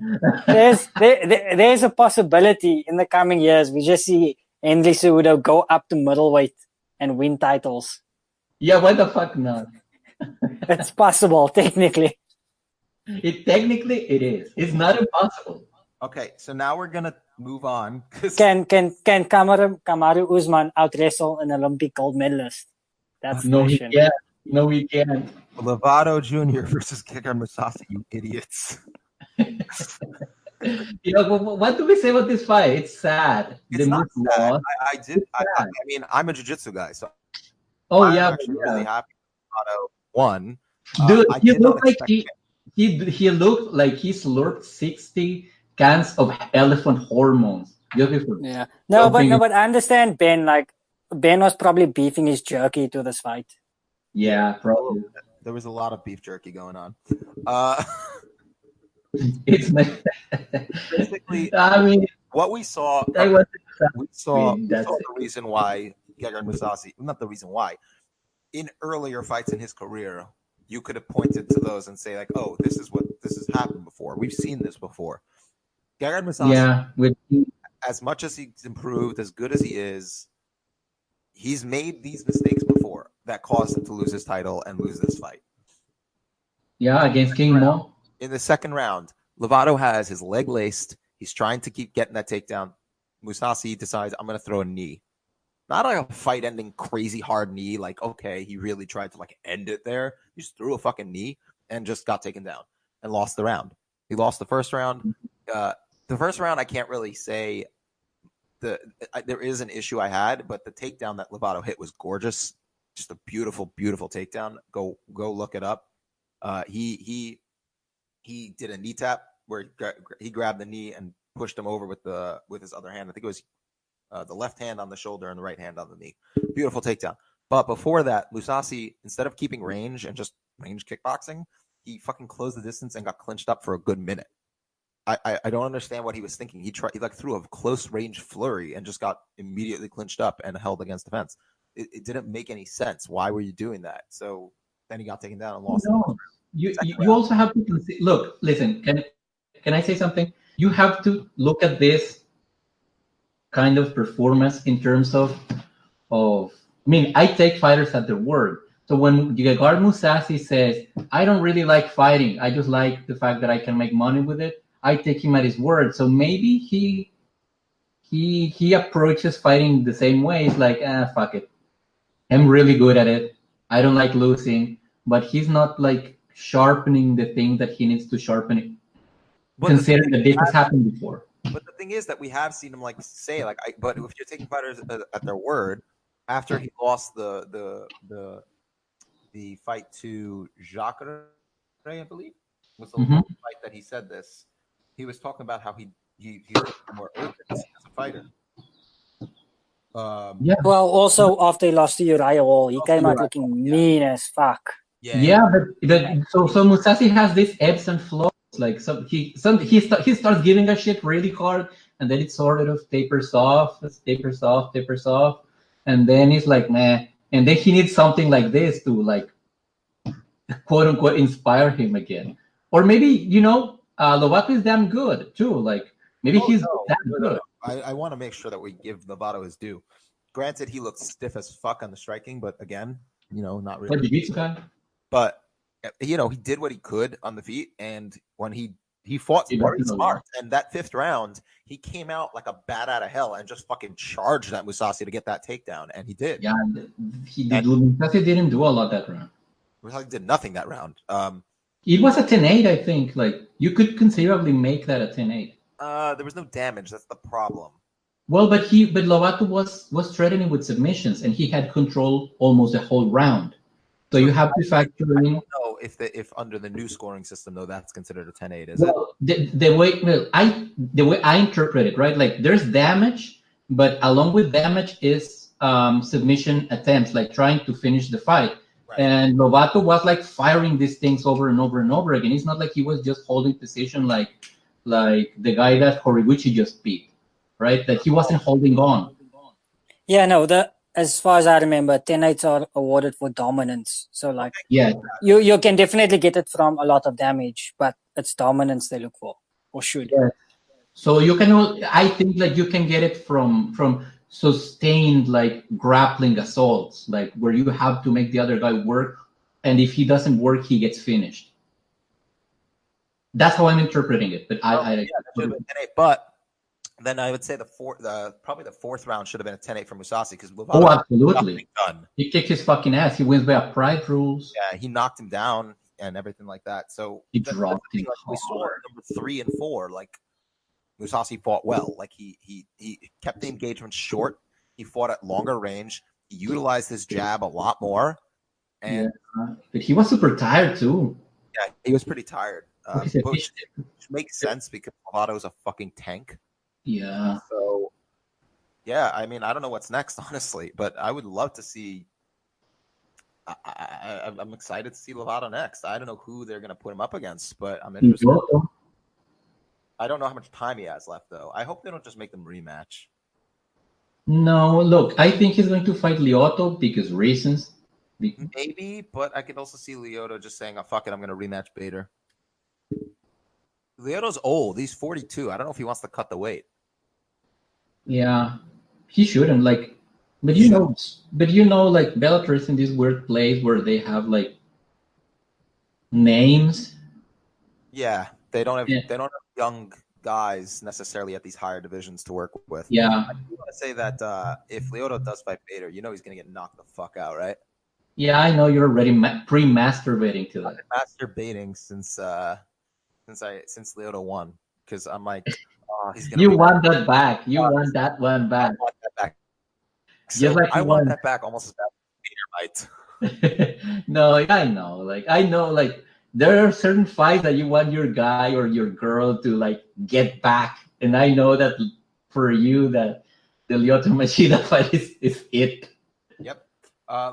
Speaker 3: there's a possibility in the coming years we just see Henry Cejudo go up to middleweight and win titles.
Speaker 2: Yeah, why the fuck not?
Speaker 3: It's possible, technically.
Speaker 2: Technically it is. It's not impossible.
Speaker 1: Okay, so now we're gonna move on.
Speaker 3: Can Kamaru Usman out wrestle an Olympic gold medalist? That's the
Speaker 2: No, he
Speaker 3: question.
Speaker 2: can't. No, he can't.
Speaker 1: Lovato Jr. versus Gegard Mousasi, you idiots.
Speaker 2: What do we say about this fight? It's sad.
Speaker 1: It's
Speaker 2: The
Speaker 1: not
Speaker 2: Moose
Speaker 1: sad.
Speaker 2: lost.
Speaker 1: I mean, I'm a jiu-jitsu guy, so
Speaker 2: Oh
Speaker 1: I'm
Speaker 2: yeah,
Speaker 1: actually really happy Lovato won.
Speaker 2: dude,
Speaker 1: I
Speaker 2: he
Speaker 1: did not
Speaker 2: looked like
Speaker 1: expect
Speaker 2: he looked like he slurped 60 cans of elephant hormones just before.
Speaker 3: Yeah. No, but I understand Ben. Like Ben was probably beefing his jerky to this fight.
Speaker 2: Yeah, probably.
Speaker 1: there was a lot of beef jerky going on.
Speaker 2: It's
Speaker 1: Basically,
Speaker 2: I mean,
Speaker 1: what we saw, we saw the reason why Gegard Mousasi, not the reason why, in earlier fights in his career, you could have pointed to those and say like, oh, this has happened before. We've seen this before. Gegard Mousasi, as much as he's improved, as good as he is, he's made these mistakes before that caused him to lose his title and lose this fight.
Speaker 2: Yeah, against King Mo.
Speaker 1: In the second round, Lovato has his leg laced. He's trying to keep getting that takedown. Mousasi decides, I'm going to throw a knee. Not like a fight-ending crazy hard knee. Like, okay, he really tried to like end it there. He just threw a fucking knee and just got taken down and lost the round. He lost the first round. The first round, I can't really say there is an issue I had, but the takedown that Lovato hit was gorgeous. Just a beautiful, beautiful takedown. Go look it up. He did a knee tap where he grabbed the knee and pushed him over with his other hand. I think it was the left hand on the shoulder and the right hand on the knee. Beautiful takedown. But before that, Mousasi, instead of keeping range and just range kickboxing, he fucking closed the distance and got clinched up for a good minute. I don't understand what he was thinking. He like threw a close range flurry and just got immediately clinched up and held against the fence. It didn't make any sense. Why were you doing that? So then he got taken down and lost.
Speaker 2: No. You also have to look. Listen, can I say something? You have to look at this kind of performance in terms of. I mean, I take fighters at their word. So when Gegard Mousasi says, "I don't really like fighting. I just like the fact that I can make money with it," I take him at his word. So maybe he approaches fighting the same way. It's like, fuck it. I'm really good at it. I don't like losing, but he's not like sharpening the thing that he needs to sharpen it. Considering that this has happened before.
Speaker 1: But the thing is that we have seen him like say like, but if you're taking fighters at their word, after he lost the fight to Jacare, I believe, was the fight that he said this. He was talking about how he more urgency as a fighter.
Speaker 2: Yeah.
Speaker 3: Well, also after he lost to Uriah Hall, he came out looking mean as fuck.
Speaker 2: Yeah, but so Mousasi has this ebbs and flows. Like he starts giving a shit really hard, and then it sort of tapers off, and then he's like, meh. And then he needs something like this to like, quote unquote, inspire him again. Or maybe Lovato is damn good too. Like maybe he's damn good.
Speaker 1: I want to make sure that we give Lovato his due. Granted, he looked stiff as fuck on the striking, but again, not really.
Speaker 2: What jiu-jitsu guy?
Speaker 1: But he did what he could on the feet, and when he fought very smart. And that fifth round, he came out like a bat out of hell and just fucking charged at Mousasi to get that takedown, and he did.
Speaker 2: Yeah, he did. Mousasi didn't do a lot that round.
Speaker 1: Mousasi did nothing that round.
Speaker 2: It was a 10-8, I think. Like you could conceivably make that a 10-8.
Speaker 1: There was no damage. That's the problem.
Speaker 2: Well, but Lovato was threatening with submissions, and he had control almost the whole round. So you have to factor in. I don't
Speaker 1: know if under the new scoring system though that's considered a 10-8, is
Speaker 2: it? The way I interpret it, right? Like there's damage, but along with damage is submission attempts, like trying to finish the fight. Right. And Lovato was like firing these things over and over and over again. It's not like he was just holding position like the guy that Horiguchi just beat, right? That he wasn't holding on.
Speaker 3: Yeah, no, as far as I remember, 10-8s are awarded for dominance. So, like, you can definitely get it from a lot of damage, but it's dominance they look for, or should.
Speaker 2: Yeah. So you can, I think, like you can get it from sustained like grappling assaults, like where you have to make the other guy work, and if he doesn't work, he gets finished. That's how I'm interpreting it. But
Speaker 1: but then I would say probably the fourth round should have been a 10-8 for Mousasi because
Speaker 2: Lovato absolutely done. He kicked his fucking ass. He wins by pride rules.
Speaker 1: Yeah, he knocked him down and everything like that. So
Speaker 2: he dropped him.
Speaker 1: We saw number 3 and 4, like Mousasi fought well. Like he kept the engagement short. He fought at longer range. He utilized his jab a lot more. And
Speaker 2: but he was super tired too.
Speaker 1: Yeah, he was pretty tired. Which makes sense because Lovato is a fucking tank.
Speaker 2: Yeah.
Speaker 1: So, yeah, I mean, I don't know what's next, honestly, but I would love to see. I'm excited to see Lovato next. I don't know who they're going to put him up against, but I'm interested. I don't know how much time he has left, though. I hope they don't just make them rematch.
Speaker 2: No, look, I think he's going to fight Lyoto because reasons.
Speaker 1: Maybe, but I could also see Lyoto just saying, "Oh, fuck it, I'm going to rematch Bader." Lyoto's old. He's 42. I don't know if he wants to cut the weight.
Speaker 2: Yeah, he shouldn't. Like, but you know, like Bellator is in this weird place where they have like names.
Speaker 1: Yeah, they don't have young guys necessarily at these higher divisions to work with.
Speaker 2: Yeah,
Speaker 1: I want to say that if Lyoto does fight Bader, you know he's going to get knocked the fuck out, right?
Speaker 2: Yeah, I know you're already pre-masturbating to that.
Speaker 1: I've been masturbating since Lyoto won because I'm like, oh, he's gonna.
Speaker 2: You want that back? You want that one back?
Speaker 1: I want that back. So like I want that back almost as bad as Peter might.
Speaker 2: No, I know. Like there are certain fights that you want your guy or your girl to like get back, and I know that for you that the Lyoto Machida fight is it.
Speaker 1: Yep.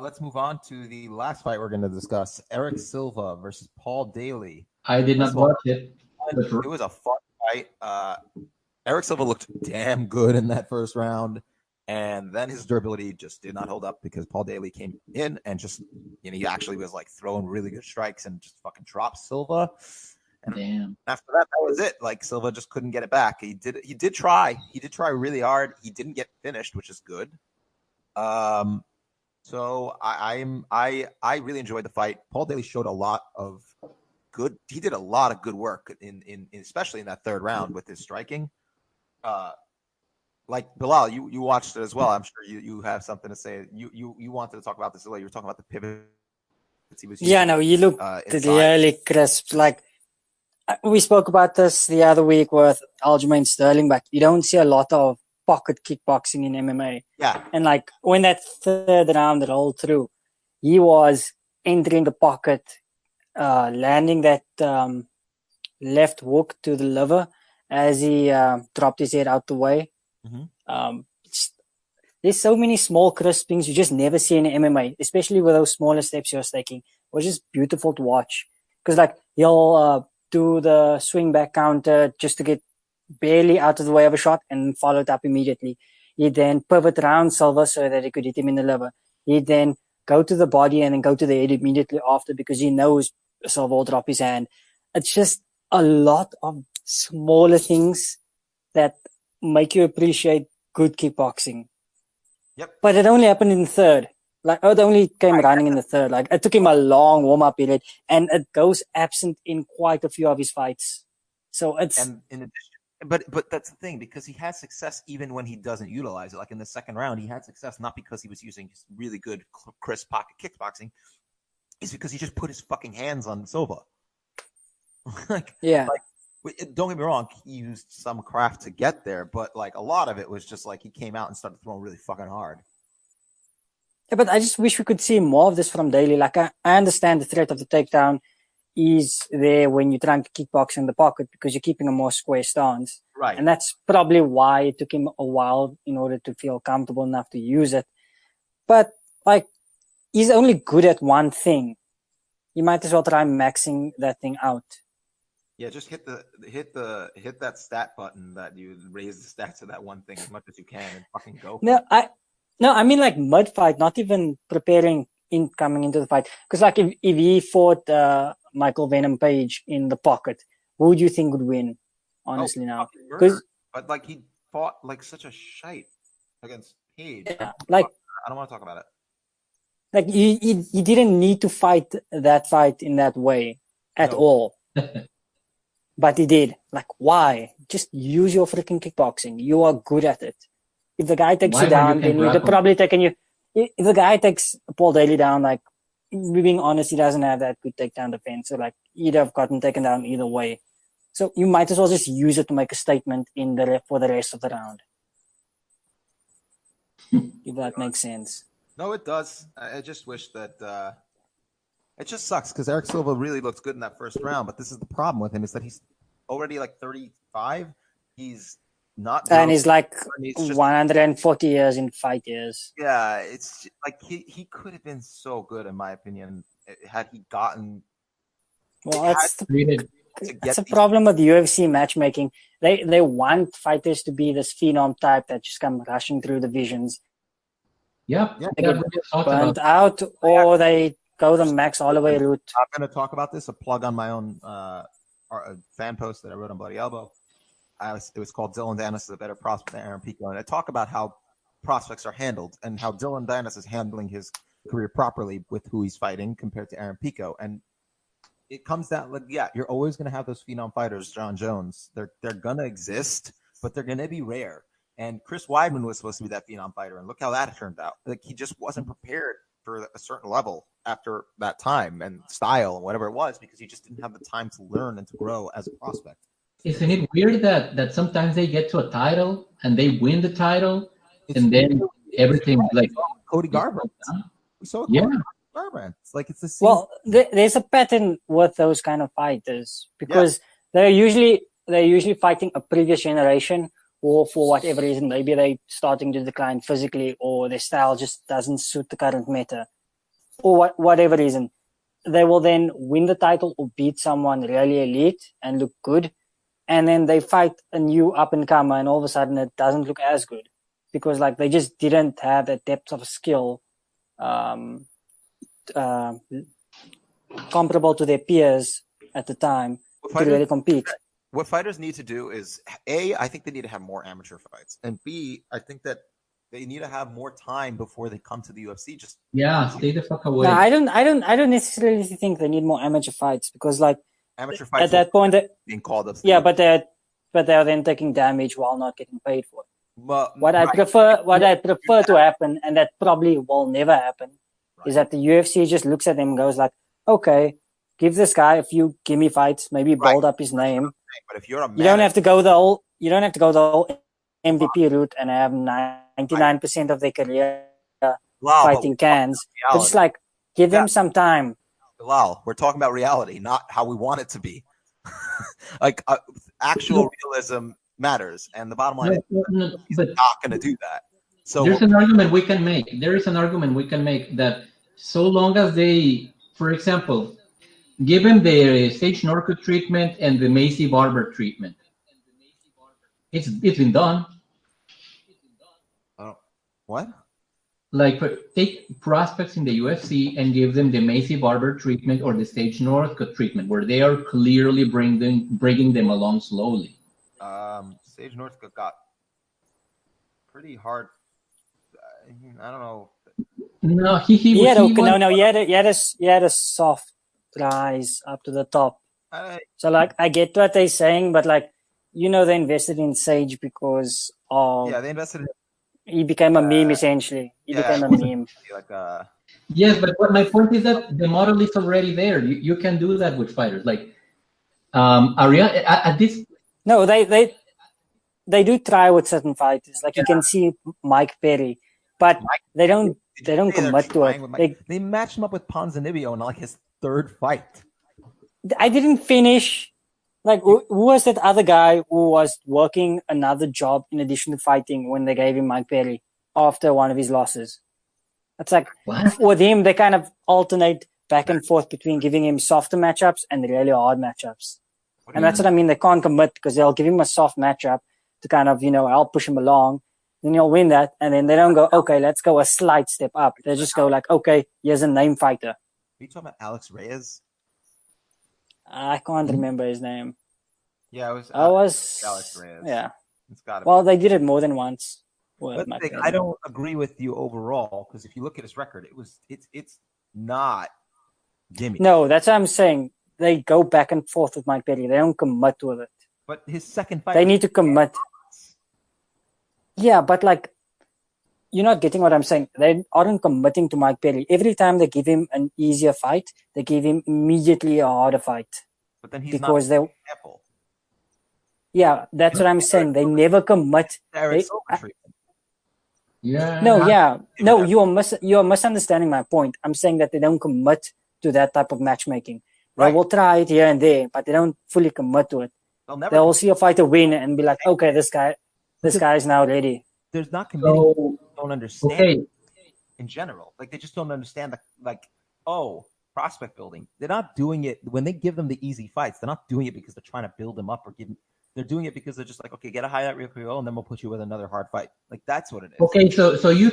Speaker 1: Let's move on to the last fight we're going to discuss: Eric Silva versus Paul Daly.
Speaker 2: I did not watch it.
Speaker 1: It was a fun fight. Eric Silva looked damn good in that first round, and then his durability just did not hold up because Paul Daly came in and just, he actually was like throwing really good strikes and just fucking dropped Silva. And
Speaker 2: damn.
Speaker 1: After that was it. Like Silva just couldn't get it back. He did try really hard. He didn't get finished, which is good. So I really enjoyed the fight. Paul Daly showed a lot of good. He did a lot of good work in especially in that third round with his striking. Like Bilal, you watched it as well. I'm sure you have something to say. You wanted to talk about this earlier. You were talking about the pivot. He was using,
Speaker 3: he looked really crisp. Like we spoke about this the other week with Aljamain Sterling, but you don't see a lot of pocket kickboxing in MMA.
Speaker 1: Yeah.
Speaker 3: And like when that third round rolled through, he was entering the pocket, landing that left hook to the liver as he dropped his head out the way.
Speaker 1: Mm-hmm.
Speaker 3: There's so many small crisp things you just never see in MMA, especially with those smaller steps you're taking. It was just beautiful to watch. Because like he'll do the swing back counter just to get barely out of the way of a shot and follow it up immediately. He'd then pivot around Silva so that he could hit him in the liver. He'd then go to the body and then go to the head immediately after because he knows Silva will drop his hand. It's just a lot of smaller things that make you appreciate good kickboxing.
Speaker 1: Yep.
Speaker 3: But it only happened in the third. Like, it only came running in the third. Like, it took him a long warm-up period, and it goes absent in quite a few of his fights. So it's...
Speaker 1: And in addition, but that's the thing, because he has success even when he doesn't utilize it. Like in the second round, he had success not because he was using really good, crisp pocket kickboxing. It's because he just put his fucking hands on Silva. Don't get me wrong, he used some craft to get there, but like a lot of it was just like he came out and started throwing really fucking hard.
Speaker 3: Yeah, but I just wish we could see more of this from Daly. Like I understand the threat of the takedown is there when you're trying to kickbox in the pocket because you're keeping a more square stance.
Speaker 1: Right.
Speaker 3: And that's probably why it took him a while in order to feel comfortable enough to use it. But like, he's only good at one thing. You might as well try maxing that thing out.
Speaker 1: Yeah, just hit that stat button that you raise the stats to that one thing as much as you can and fucking go.
Speaker 3: I mean like mid fight, not even preparing coming into the fight. Because like if he fought Michael Venom Page in the pocket, who would you think would win? Honestly, now,
Speaker 1: but like he fought like such a shite against Cage.
Speaker 3: Yeah, like
Speaker 1: I don't want to talk about it.
Speaker 3: like you didn't need to fight that fight in that way at all. But he did. Like, why? Just use your freaking kickboxing. You are good at it. If the guy takes you down, then you'd probably taken you. If the guy takes Paul Daly down, like, being honest, he doesn't have that good takedown defense. So, like, he'd have gotten taken down either way. So you might as well just use it to make a statement for the rest of the round. If that makes sense.
Speaker 1: No, it does. I just wish that it just sucks because Eric Silva really looked good in that first round, but this is the problem with him is that he's already like 35. He's not,
Speaker 3: and he's like 140 years in 5 years.
Speaker 1: Yeah, it's like he could have been so good in my opinion had he gotten.
Speaker 3: Well, that's a problem with UFC matchmaking. They want fighters to be this phenom type that just come rushing through divisions.
Speaker 2: Yeah,
Speaker 3: they get burnt out, or they go the Max Holloway route.
Speaker 1: I'm going to talk about this. A plug on my own fan post that I wrote on Bloody Elbow. It was called Dylan Danis is a better prospect than Aaron Pico, and I talk about how prospects are handled and how Dylan Danis is handling his career properly with who he's fighting compared to Aaron Pico. And it comes down, like, yeah, you're always going to have those phenom fighters, John Jones. They're going to exist, but they're going to be rare. And Chris Weidman was supposed to be that phenom fighter, and look how that turned out. Like, he just wasn't prepared for a certain level after that time and style and whatever it was because he just didn't have the time to learn and to grow as a prospect.
Speaker 2: Isn't it weird that sometimes they get to a title and they win the title and then everything like
Speaker 1: Cody Garbrandt? We saw Cody Garbrandt. It's like it's the same.
Speaker 3: Well, there's a pattern with those kind of fighters because they're usually fighting a previous generation, or for whatever reason, maybe they're starting to decline physically, or their style just doesn't suit the current meta, or whatever reason. They will then win the title or beat someone really elite and look good, and then they fight a new up-and-comer, and all of a sudden it doesn't look as good because like they just didn't have that depth of skill comparable to their peers at the time to really compete.
Speaker 1: What fighters need to do is A, I think they need to have more amateur fights, and B, I think that they need to have more time before they come to the UFC. Just
Speaker 2: stay the fuck away.
Speaker 3: No, I don't necessarily think they need more amateur fights because like
Speaker 1: amateur fights
Speaker 3: at that point
Speaker 1: being called up.
Speaker 3: Yeah, but they're then taking damage while not getting paid for it.
Speaker 1: But,
Speaker 3: what I prefer to happen, and that probably will never happen, is that the UFC just looks at them and goes like, okay, give this guy a few gimme fights, maybe build up his name.
Speaker 1: But if you're a man,
Speaker 3: you don't have to go the whole MVP route and have 99% of their career fighting cans. But just like give them some time.
Speaker 1: Lal, we're talking about reality, not how we want it to be. Like actual realism matters, and the bottom line is he's not going to do that. So
Speaker 2: there's an argument we can make. There is an argument we can make that so long as they, for example, give him the Sage Norco treatment and the Macy Barber treatment, it's been done.
Speaker 1: What?
Speaker 2: Like take prospects in the UFC and give them the Macy Barber treatment or the Sage Norco treatment, where they are clearly bringing them along slowly.
Speaker 1: Sage Northcutt got pretty hard. I don't know.
Speaker 2: No, he
Speaker 3: had a soft rise up to the top. So like I get what they're saying, but like they invested in Sage because
Speaker 1: they invested in.
Speaker 3: He became a meme essentially. He became a meme.
Speaker 2: Yes, but my point is that the model is already there. You can do that with fighters like Ariane at this.
Speaker 3: No, they do try with certain fighters. Like you can see Mike Perry, but they don't commit to it.
Speaker 1: They matched him up with Ponzinibbio in like his third fight.
Speaker 3: I didn't finish. Like who was that other guy who was working another job in addition to fighting when they gave him Mike Perry after one of his losses? It's like with him they kind of alternate back and forth between giving him softer matchups and really hard matchups. And that's what I mean. They can't commit because they'll give him a soft matchup to kind of, help push him along. Then he'll win that. And then they don't go, okay, let's go a slight step up. They just go like, okay, here's a name fighter.
Speaker 1: Are you talking about Alex Reyes?
Speaker 3: I can't remember his name.
Speaker 1: Yeah, it was
Speaker 3: Alex
Speaker 1: Reyes.
Speaker 3: Yeah.
Speaker 1: It's gotta
Speaker 3: well,
Speaker 1: be.
Speaker 3: They did it more than once. Well,
Speaker 1: But
Speaker 3: Mike
Speaker 1: Nick,
Speaker 3: Perry.
Speaker 1: I don't agree with you overall because if you look at his record, it's not gimme.
Speaker 3: No, that's what I'm saying. They go back and forth with Mike Perry. They don't commit with it.
Speaker 1: But his second fight,
Speaker 3: They need to commit. Yeah, but like, you're not getting what I'm saying. They aren't committing to Mike Perry. Every time they give him an easier fight, they give him immediately a harder fight.
Speaker 1: But then he's
Speaker 3: because
Speaker 1: not
Speaker 3: they. Yeah, that's what I'm saying. They never commit.
Speaker 2: Yeah.
Speaker 3: No, you are misunderstanding my point. I'm saying that they don't commit to that type of matchmaking. They will try it here and there, but they don't fully commit to it. They'll see a fighter win and be like, okay, this guy is now ready.
Speaker 1: There's not committing. Don't understand in general. Like they just don't understand prospect building. They're not doing it when they give them the easy fights. They're not doing it because they're trying to build them up or give them. They're doing it because they're just like, okay, get a highlight real quick, and then we'll put you with another hard fight. Like that's what it is.
Speaker 2: Okay, so you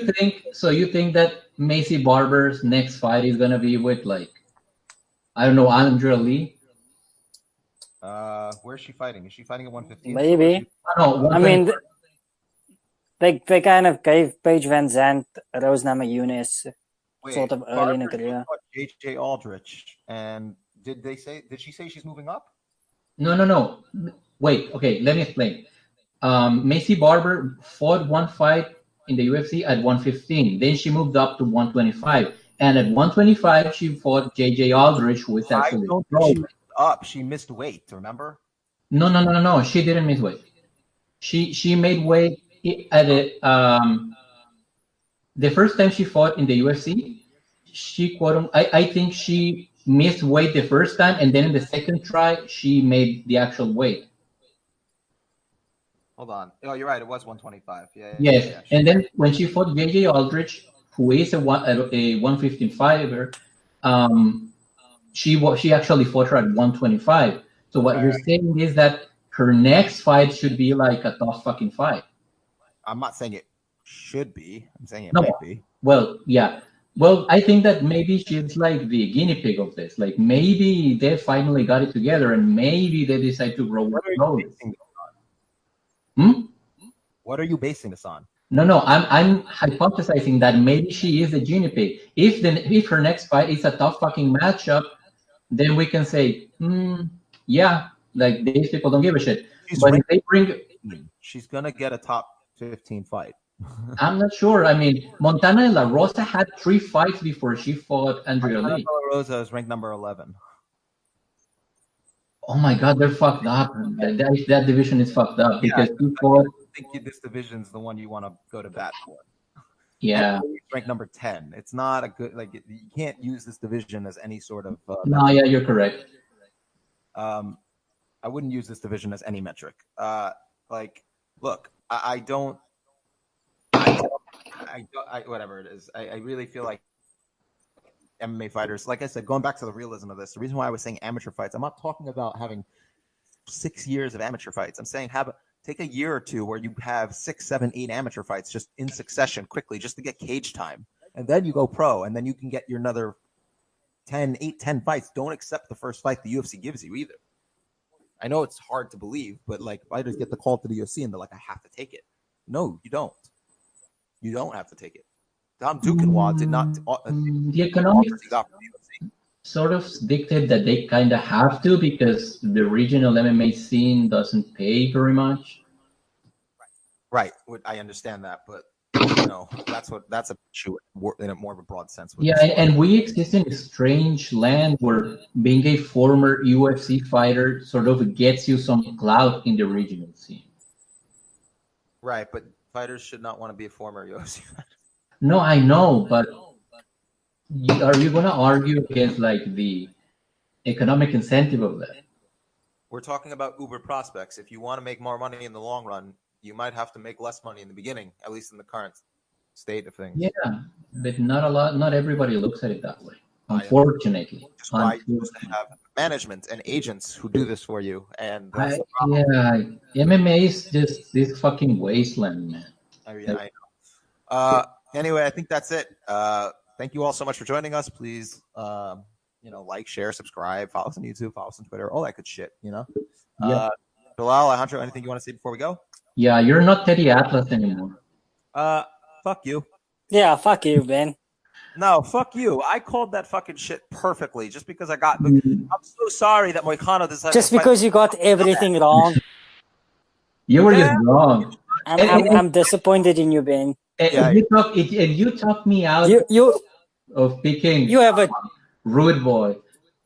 Speaker 2: think that Macy Barber's next fight is gonna be with like, I don't know, Andrea Lee?
Speaker 1: Where's she fighting? Is she fighting at 115?
Speaker 3: Maybe.
Speaker 2: No,
Speaker 3: I mean, they kind of gave Paige Van Zandt, Rose Namajunas sort of early in the career.
Speaker 1: JJ Aldrich, and did she say she's moving up?
Speaker 2: No. Wait, okay, let me explain. Macy Barber fought one fight in the UFC at 115. Then she moved up to 125. And at 125, she fought JJ Aldrich, who is actually
Speaker 1: up. She missed weight, remember?
Speaker 2: No. She didn't miss weight. She made weight at the first time she fought in the UFC. I think she missed weight the first time, and then in the second try, she made the actual weight.
Speaker 1: Hold on. Oh, you're right. It was 125.
Speaker 2: Yes. Yeah, and then when she fought JJ Aldrich, who is a 115 fighter, she actually fought her at 125. So what you're saying is that her next fight should be like a tough fucking fight.
Speaker 1: I'm not saying it should be. I'm saying it might be.
Speaker 2: Well, yeah. Well, I think that maybe she's like the guinea pig of this. Like maybe they finally got it together, and maybe they decide to grow.
Speaker 1: What are you basing this on?
Speaker 2: No. I'm hypothesizing that maybe she is a guinea pig. If her next fight is a tough fucking matchup, then we can say, yeah, like these people don't give a shit. But if they bring,
Speaker 1: she's gonna get a top 15 fight.
Speaker 2: I'm not sure. I mean, Montana and La Rosa had 3 fights before she fought Andrea Lee.
Speaker 1: La Rosa is ranked number 11.
Speaker 2: Oh my God, they're fucked up. That division is fucked up because people.
Speaker 1: I think this division's the one you want to go to bat for.
Speaker 2: Yeah,
Speaker 1: it's ranked number 10. It's not a good you can't use this division as any sort of.
Speaker 2: No, yeah, you're correct.
Speaker 1: I wouldn't use this division as any metric. Look, I don't. Whatever it is, I really feel like MMA fighters, like I said, going back to the realism of this, the reason why I was saying amateur fights, I'm not talking about having 6 years of amateur fights. I'm saying take a year or two where you have 6, 7, 8 amateur fights just in succession quickly, just to get cage time. And then you go pro, and then you can get your another 10 fights. Don't accept the first fight the UFC gives you either. I know it's hard to believe, but like fighters get the call to the UFC and they're like, I have to take it. No, you don't. You don't have to take it. Dom Duquesnoy did not.
Speaker 2: The economics sort of dictate that they kind of have to because the regional MMA scene doesn't pay very much.
Speaker 1: Right. I understand that, but that's a issue in a more of a broad sense.
Speaker 2: Yeah, and we exist in a strange land where being a former UFC fighter sort of gets you some clout in the regional scene.
Speaker 1: Right, but fighters should not want to be a former UFC fighter.
Speaker 2: No, I know, but are you going to argue against like the economic incentive of that?
Speaker 1: We're talking about Uber prospects. If you want to make more money in the long run, you might have to make less money in the beginning, at least in the current state of things.
Speaker 2: Yeah, but not everybody looks at it that way, unfortunately.
Speaker 1: That's why you supposed to have management and agents who do this for you. And
Speaker 2: MMA is just this fucking wasteland, man.
Speaker 1: I know. Anyway, I think that's it. Thank you all so much for joining us. Please, like, share, subscribe, follow us on YouTube, follow us on Twitter, all that good shit,
Speaker 2: Yeah.
Speaker 1: Bilal, Alejandro, anything you want to say before we go?
Speaker 2: Yeah, you're not Teddy Atlas anymore.
Speaker 1: Fuck you.
Speaker 3: Yeah, fuck you, Ben.
Speaker 1: No, fuck you. I called that fucking shit perfectly just because I got. I'm so sorry that Moicano decided.
Speaker 3: Just because you got everything wrong.
Speaker 2: You were just wrong.
Speaker 3: I'm disappointed in you, Ben.
Speaker 2: And you talked me out
Speaker 3: You
Speaker 2: of picking
Speaker 3: you have a
Speaker 2: rude boy.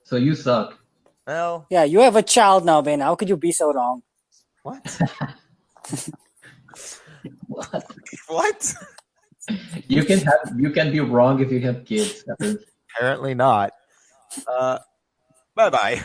Speaker 2: So you suck.
Speaker 1: Well,
Speaker 3: yeah, you have a child now, Ben. How could you be so wrong?
Speaker 1: what?
Speaker 2: What?
Speaker 1: What?
Speaker 2: You can be wrong if you have kids.
Speaker 1: Apparently not. Bye bye.